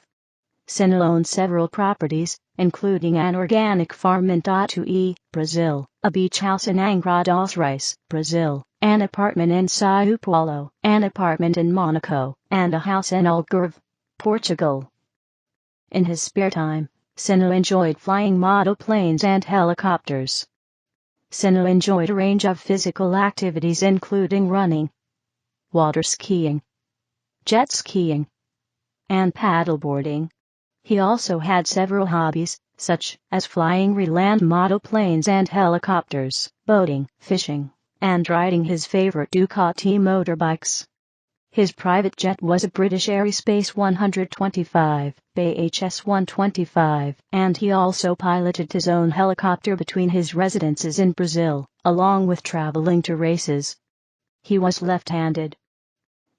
Senna owns several properties, including an organic farm in Tatuí, Brazil, a beach house in Angra dos Reis, Brazil, an apartment in São Paulo, an apartment in Monaco, and a house in Algarve, Portugal. In his spare time, Senna enjoyed flying model planes and helicopters. Senna enjoyed a range of physical activities including running, water skiing, jet skiing, and paddleboarding. He also had several hobbies, such as flying real-land model planes and helicopters, boating, fishing, and riding his favorite Ducati motorbikes. His private jet was a British Aerospace 125, BHS 125, and he also piloted his own helicopter between his residences in Brazil, along with traveling to races. He was left-handed.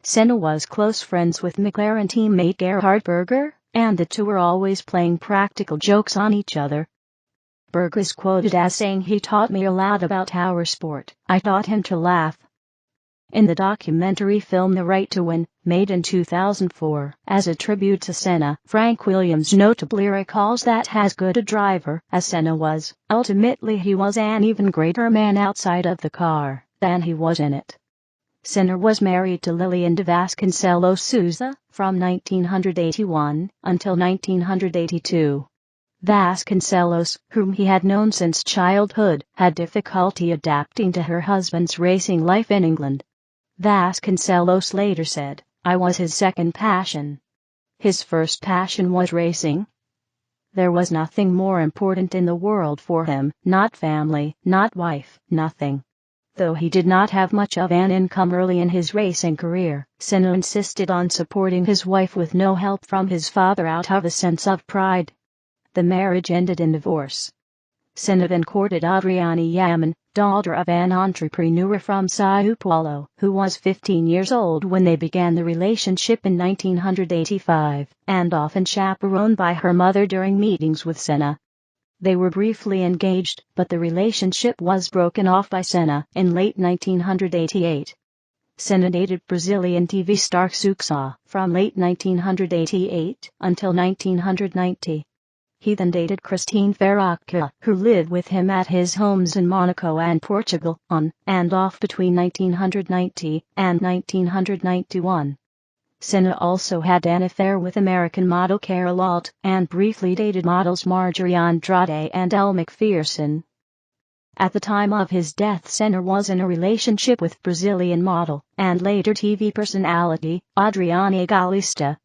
Senna was close friends with McLaren teammate Gerhard Berger, and the two were always playing practical jokes on each other. Berger is quoted as saying, "He taught me a lot about our sport. I taught him to laugh." In the documentary film The Right to Win, made in 2004, as a tribute to Senna, Frank Williams notably recalls that as good a driver as Senna was, ultimately he was an even greater man outside of the car than he was in it. Senna was married to Lilian de Vasconcelos Souza from 1981 until 1982. Vasconcelos, whom he had known since childhood, had difficulty adapting to her husband's racing life in England. Vasconcelos later said, "I was his second passion. His first passion was racing. There was nothing more important in the world for him, not family, not wife, nothing." Though he did not have much of an income early in his racing career, Senna insisted on supporting his wife with no help from his father out of a sense of pride. The marriage ended in divorce. Senna then courted Adriana Yaman, daughter of an entrepreneur from São Paulo, who was 15 years old when they began the relationship in 1985, and often chaperoned by her mother during meetings with Senna. They were briefly engaged, but the relationship was broken off by Senna in late 1988. Senna dated Brazilian TV star Xuxa from late 1988 until 1990. He then dated Christine Ferraccia, who lived with him at his homes in Monaco and Portugal, on and off between 1990 and 1991. Senna also had an affair with American model Carol Alt, and briefly dated models Marjorie Andrade and Elle Macpherson. At the time of his death, Senna was in a relationship with Brazilian model, and later TV personality, Adriana Galista.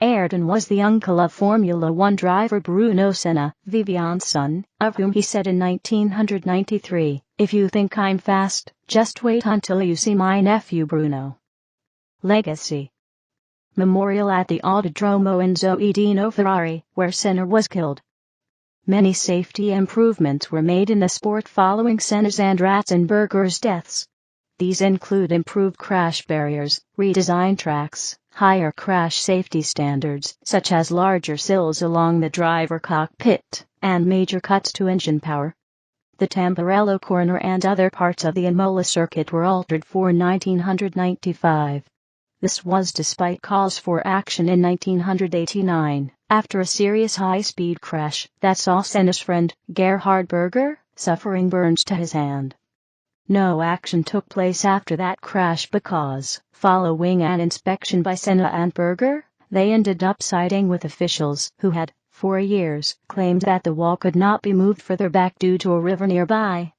Ayrton was the uncle of Formula One driver Bruno Senna, Vivian's son, of whom he said in 1993, "If you think I'm fast, just wait until you see my nephew Bruno." Legacy. Memorial at the Autodromo Enzo Edino Ferrari, where Senna was killed. Many safety improvements were made in the sport following Senna's and Ratzenberger's deaths. These include improved crash barriers, redesigned tracks, higher crash safety standards such as larger sills along the driver cockpit, and major cuts to engine power. The Tamburello corner and other parts of the Imola circuit were altered for 1995. This was despite calls for action in 1989, after a serious high-speed crash that saw Senna's friend, Gerhard Berger, suffering burns to his hand. No action took place after that crash because, following an inspection by Senna and Berger, they ended up siding with officials who had, for years, claimed that the wall could not be moved further back due to a river nearby.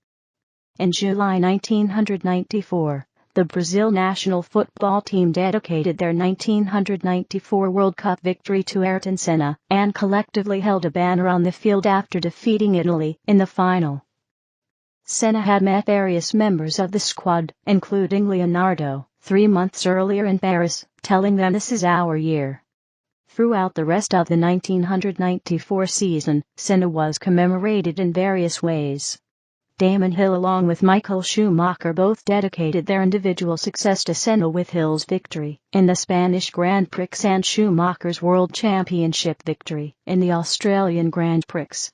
In July 1994, the Brazil national football team dedicated their 1994 World Cup victory to Ayrton Senna, and collectively held a banner on the field after defeating Italy in the final. Senna had met various members of the squad, including Leonardo, 3 months earlier in Paris, telling them, "This is our year." Throughout the rest of the 1994 season, Senna was commemorated in various ways. Damon Hill along with Michael Schumacher both dedicated their individual success to Senna, with Hill's victory in the Spanish Grand Prix and Schumacher's World Championship victory in the Australian Grand Prix.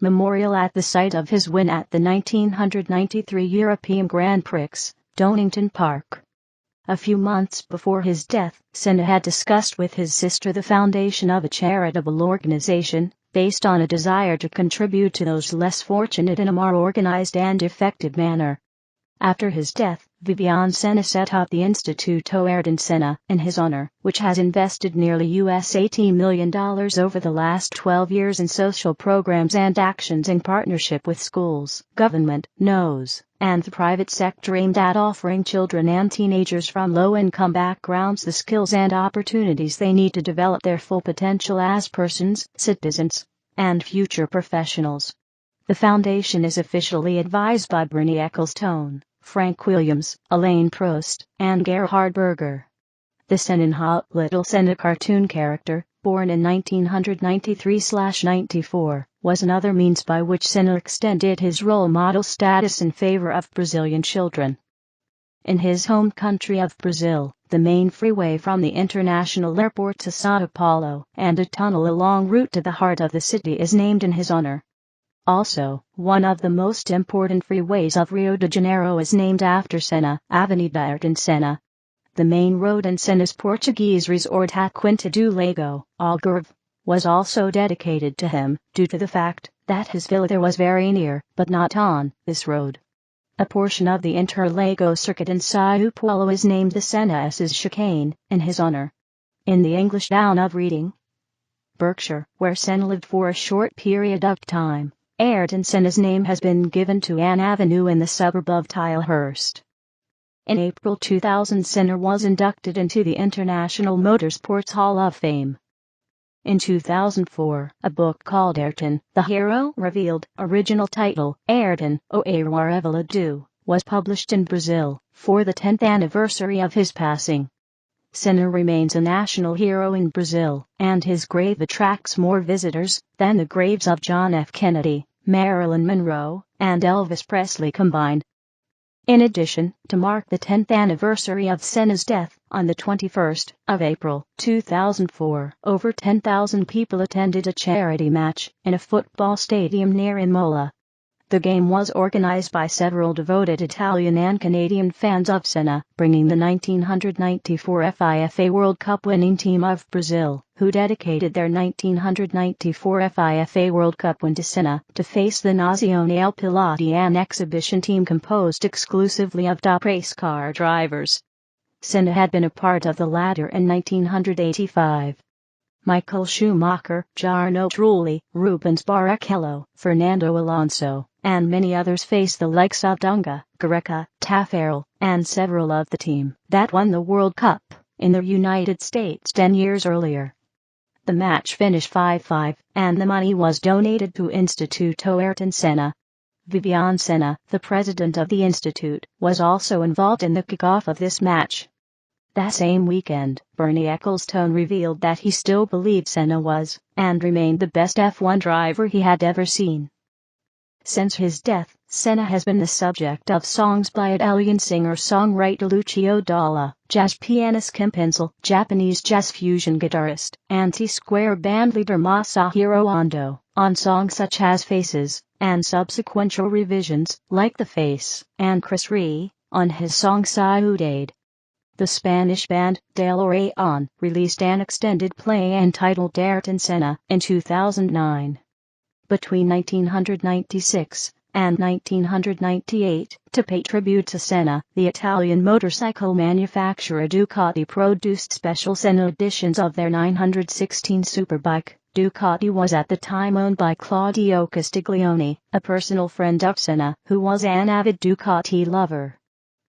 memorial at the site of his win at the 1993 European Grand Prix, Donington Park. A few months before his death, Senna had discussed with his sister the foundation of a charitable organization, based on a desire to contribute to those less fortunate in a more organized and effective manner. After his death, Vivian Senna set up the Instituto Ayrton Senna in his honor, which has invested nearly $18 million over the last 12 years in social programs and actions in partnership with schools, government, NGOs, and the private sector aimed at offering children and teenagers from low-income backgrounds the skills and opportunities they need to develop their full potential as persons, citizens, and future professionals. The foundation is officially advised by Bernie Ecclestone, Frank Williams, Alain Prost, and Gerhard Berger. The Senna Little Senna cartoon character, born in 1993/94, was another means by which Senna extended his role model status in favor of Brazilian children. In his home country of Brazil, the main freeway from the international airport to Sao Paulo and a tunnel along route to the heart of the city is named in his honor. Also, one of the most important freeways of Rio de Janeiro is named after Senna, Avenida Ayrton Senna. The main road in Senna's Portuguese resort at Quinta do Lago, Algarve, was also dedicated to him, due to the fact that his villa there was very near, but not on, this road. A portion of the Interlago circuit in Sao Paulo is named the Senna S's Chicane, in his honor. In the English town of Reading, Berkshire, where Senna lived for a short period of time, Ayrton Senna's name has been given to an avenue in the suburb of Tilehurst. In April 2000, Senna was inducted into the International Motorsports Hall of Fame. In 2004, a book called Ayrton, the Hero Revealed, original title, Ayrton, O Herói Revelado, was published in Brazil, for the 10th anniversary of his passing. Senna remains a national hero in Brazil, and his grave attracts more visitors than the graves of John F. Kennedy, Marilyn Monroe, and Elvis Presley combined. In addition, to mark the 10th anniversary of Senna's death, on the 21st of April, 2004, over 10,000 people attended a charity match in a football stadium near Imola. The game was organized by several devoted Italian and Canadian fans of Senna, bringing the 1994 FIFA World Cup winning team of Brazil, who dedicated their 1994 FIFA World Cup win to Senna, to face the Nacional Pilote, an exhibition team composed exclusively of top race car drivers. Senna had been a part of the latter in 1985. Michael Schumacher, Jarno Trulli, Rubens Barrichello, Fernando Alonso, and many others faced the likes of Dunga, Gareca, Taffarel, and several of the team that won the World Cup in the United States 10 years earlier. The match finished 5-5, and the money was donated to Instituto Ayrton Senna. Vivian Senna, the president of the institute, was also involved in the kickoff of this match. That same weekend, Bernie Ecclestone revealed that he still believed Senna was, and remained, the best F1 driver he had ever seen. Since his death, Senna has been the subject of songs by Italian singer-songwriter Lucio Dalla, jazz pianist Kim Pensel, Japanese jazz fusion guitarist, and T-Square bandleader Masahiro Ando, on songs such as Faces, and subsequent revisions, like The Face, and Chris Rea, on his song Saudade. The Spanish band, De Lorean, released an extended play entitled Ayrton Senna in 2009. Between 1996 and 1998, to pay tribute to Senna, the Italian motorcycle manufacturer Ducati produced special Senna editions of their 916 Superbike. Ducati was at the time owned by Claudio Castiglione, a personal friend of Senna, who was an avid Ducati lover.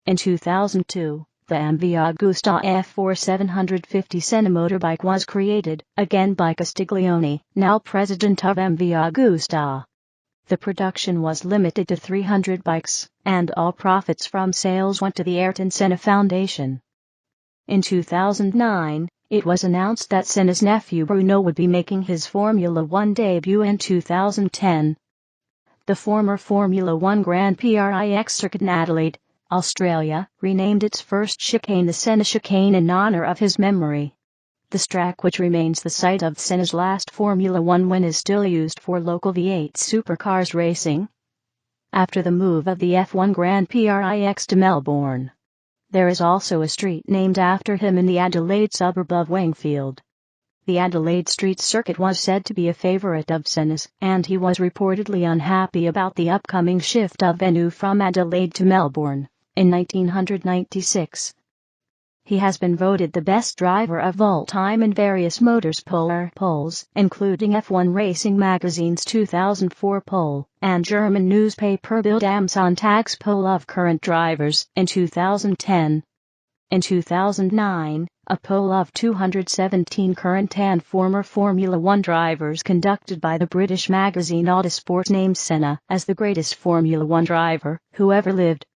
In 2002, the MV Agusta F4 750 Senna motorbike was created, again by Castiglione, now president of MV Agusta. The production was limited to 300 bikes, and all profits from sales went to the Ayrton Senna Foundation. In 2009, it was announced that Senna's nephew Bruno would be making his Formula One debut in 2010. The former Formula One Grand Prix circuit in Adelaide, Australia, renamed its first chicane the Senna Chicane in honor of his memory. This track, which remains the site of Senna's last Formula One win, is still used for local V8 supercars racing. After the move of the F1 Grand Prix to Melbourne, there is also a street named after him in the Adelaide suburb of Wingfield. The Adelaide Street circuit was said to be a favorite of Senna's, and he was reportedly unhappy about the upcoming shift of venue from Adelaide to Melbourne in 1996. He has been voted the best driver of all time in various motorsport polls, including F1 Racing Magazine's 2004 poll and German newspaper Bild am Sonntag's poll of current drivers in 2010. In 2009, a poll of 217 current and former Formula One drivers conducted by the British magazine Autosport named Senna as the greatest Formula One driver who ever lived.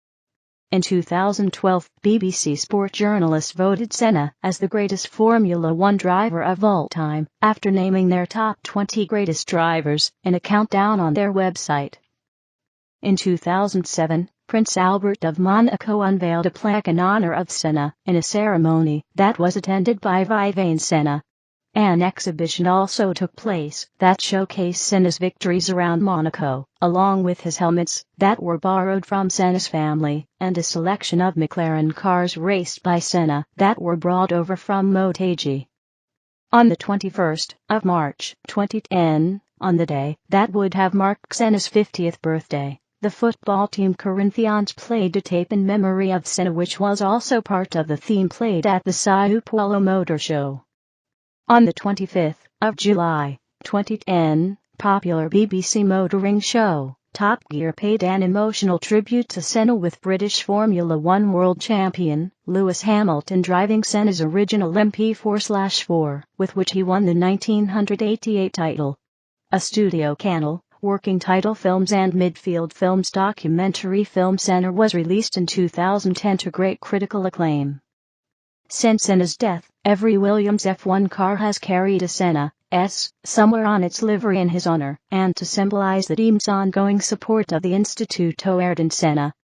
In 2012, BBC Sport journalists voted Senna as the greatest Formula One driver of all time, after naming their top 20 greatest drivers in a countdown on their website. In 2007, Prince Albert of Monaco unveiled a plaque in honor of Senna in a ceremony that was attended by Viviane Senna. An exhibition also took place that showcased Senna's victories around Monaco, along with his helmets that were borrowed from Senna's family, and a selection of McLaren cars raced by Senna that were brought over from MotoGP. On the 21st of March 2010, on the day that would have marked Senna's 50th birthday, the football team Corinthians played a tape in memory of Senna, which was also part of the theme played at the Sao Paulo Motor Show. On the 25th of July, 2010, popular BBC motoring show, Top Gear paid an emotional tribute to Senna with British Formula One world champion, Lewis Hamilton driving Senna's original MP4/4, with which he won the 1988 title. A Studio Canal, Working Title Films and Midfield Films documentary film Senna was released in 2010 to great critical acclaim. Since Senna's death, every Williams F1 car has carried a Senna S somewhere on its livery in his honor, and to symbolize the team's ongoing support of the Instituto Ayrton Senna.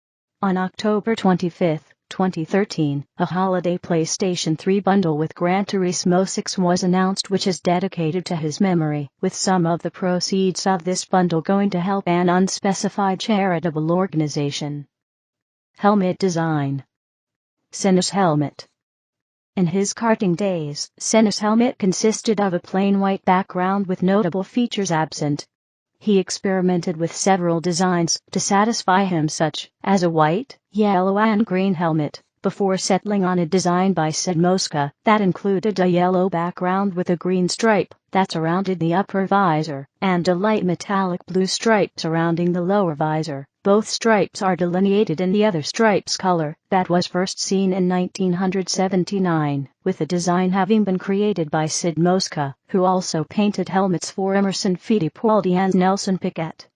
On October 25, 2013, a holiday PlayStation 3 bundle with Gran Turismo 6 was announced, which is dedicated to his memory, with some of the proceeds of this bundle going to help an unspecified charitable organization. Helmet design. Senna's helmet. In his karting days, Senna's helmet consisted of a plain white background with notable features absent. He experimented with several designs to satisfy him, such as a white, yellow and green helmet, before settling on a design by Sid Mosca that included a yellow background with a green stripe that surrounded the upper visor, and a light metallic blue stripe surrounding the lower visor. Both stripes are delineated in the other stripe's color that was first seen in 1979, with the design having been created by Sid Mosca, who also painted helmets for Emerson Fittipaldi and Nelson Piquet.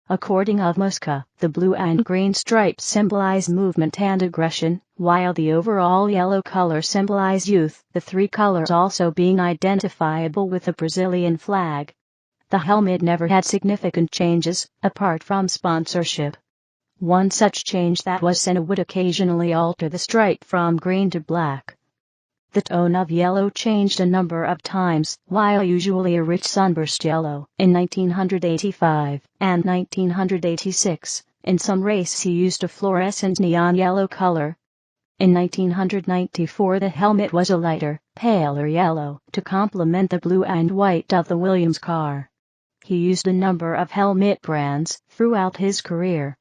According to Mosca, the blue and green stripes symbolize movement and aggression, while the overall yellow color symbolizes youth, the three colors also being identifiable with the Brazilian flag. The helmet never had significant changes, apart from sponsorship. One such change that was Senna would occasionally alter the stripe from green to black. The tone of yellow changed a number of times, while usually a rich sunburst yellow, in 1985 and 1986. In some races he used a fluorescent neon yellow color. In 1994 the helmet was a lighter, paler yellow, to complement the blue and white of the Williams car. He used a number of helmet brands throughout his career.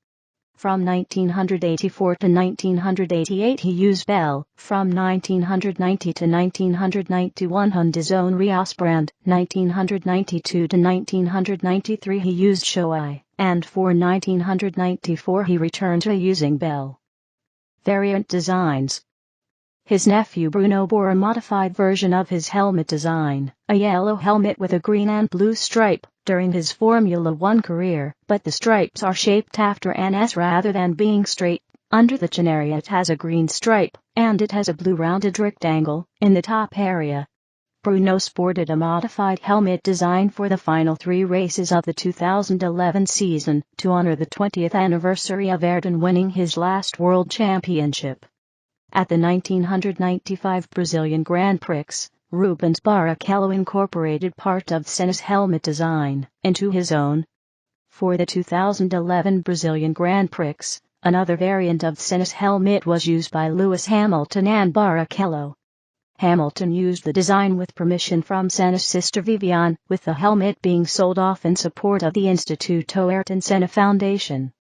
From 1984 to 1988 he used Bell. From 1990 to 1991 Honda's own Rios brand. 1992 to 1993 he used Shoei, and for 1994 he returned to using Bell. Variant designs. His nephew Bruno bore a modified version of his helmet design, a yellow helmet with a green and blue stripe, during his Formula One career, but the stripes are shaped after an S rather than being straight. Under the chin area it has a green stripe, and it has a blue rounded rectangle in the top area. Bruno sported a modified helmet design for the final three races of the 2011 season, to honor the 20th anniversary of Ayrton winning his last world championship. At the 1995 Brazilian Grand Prix, Rubens Barrichello incorporated part of Senna's helmet design into his own. For the 2011 Brazilian Grand Prix, another variant of Senna's helmet was used by Lewis Hamilton and Barrichello. Hamilton used the design with permission from Senna's sister Viviane, with the helmet being sold off in support of the Instituto Ayrton Senna Foundation.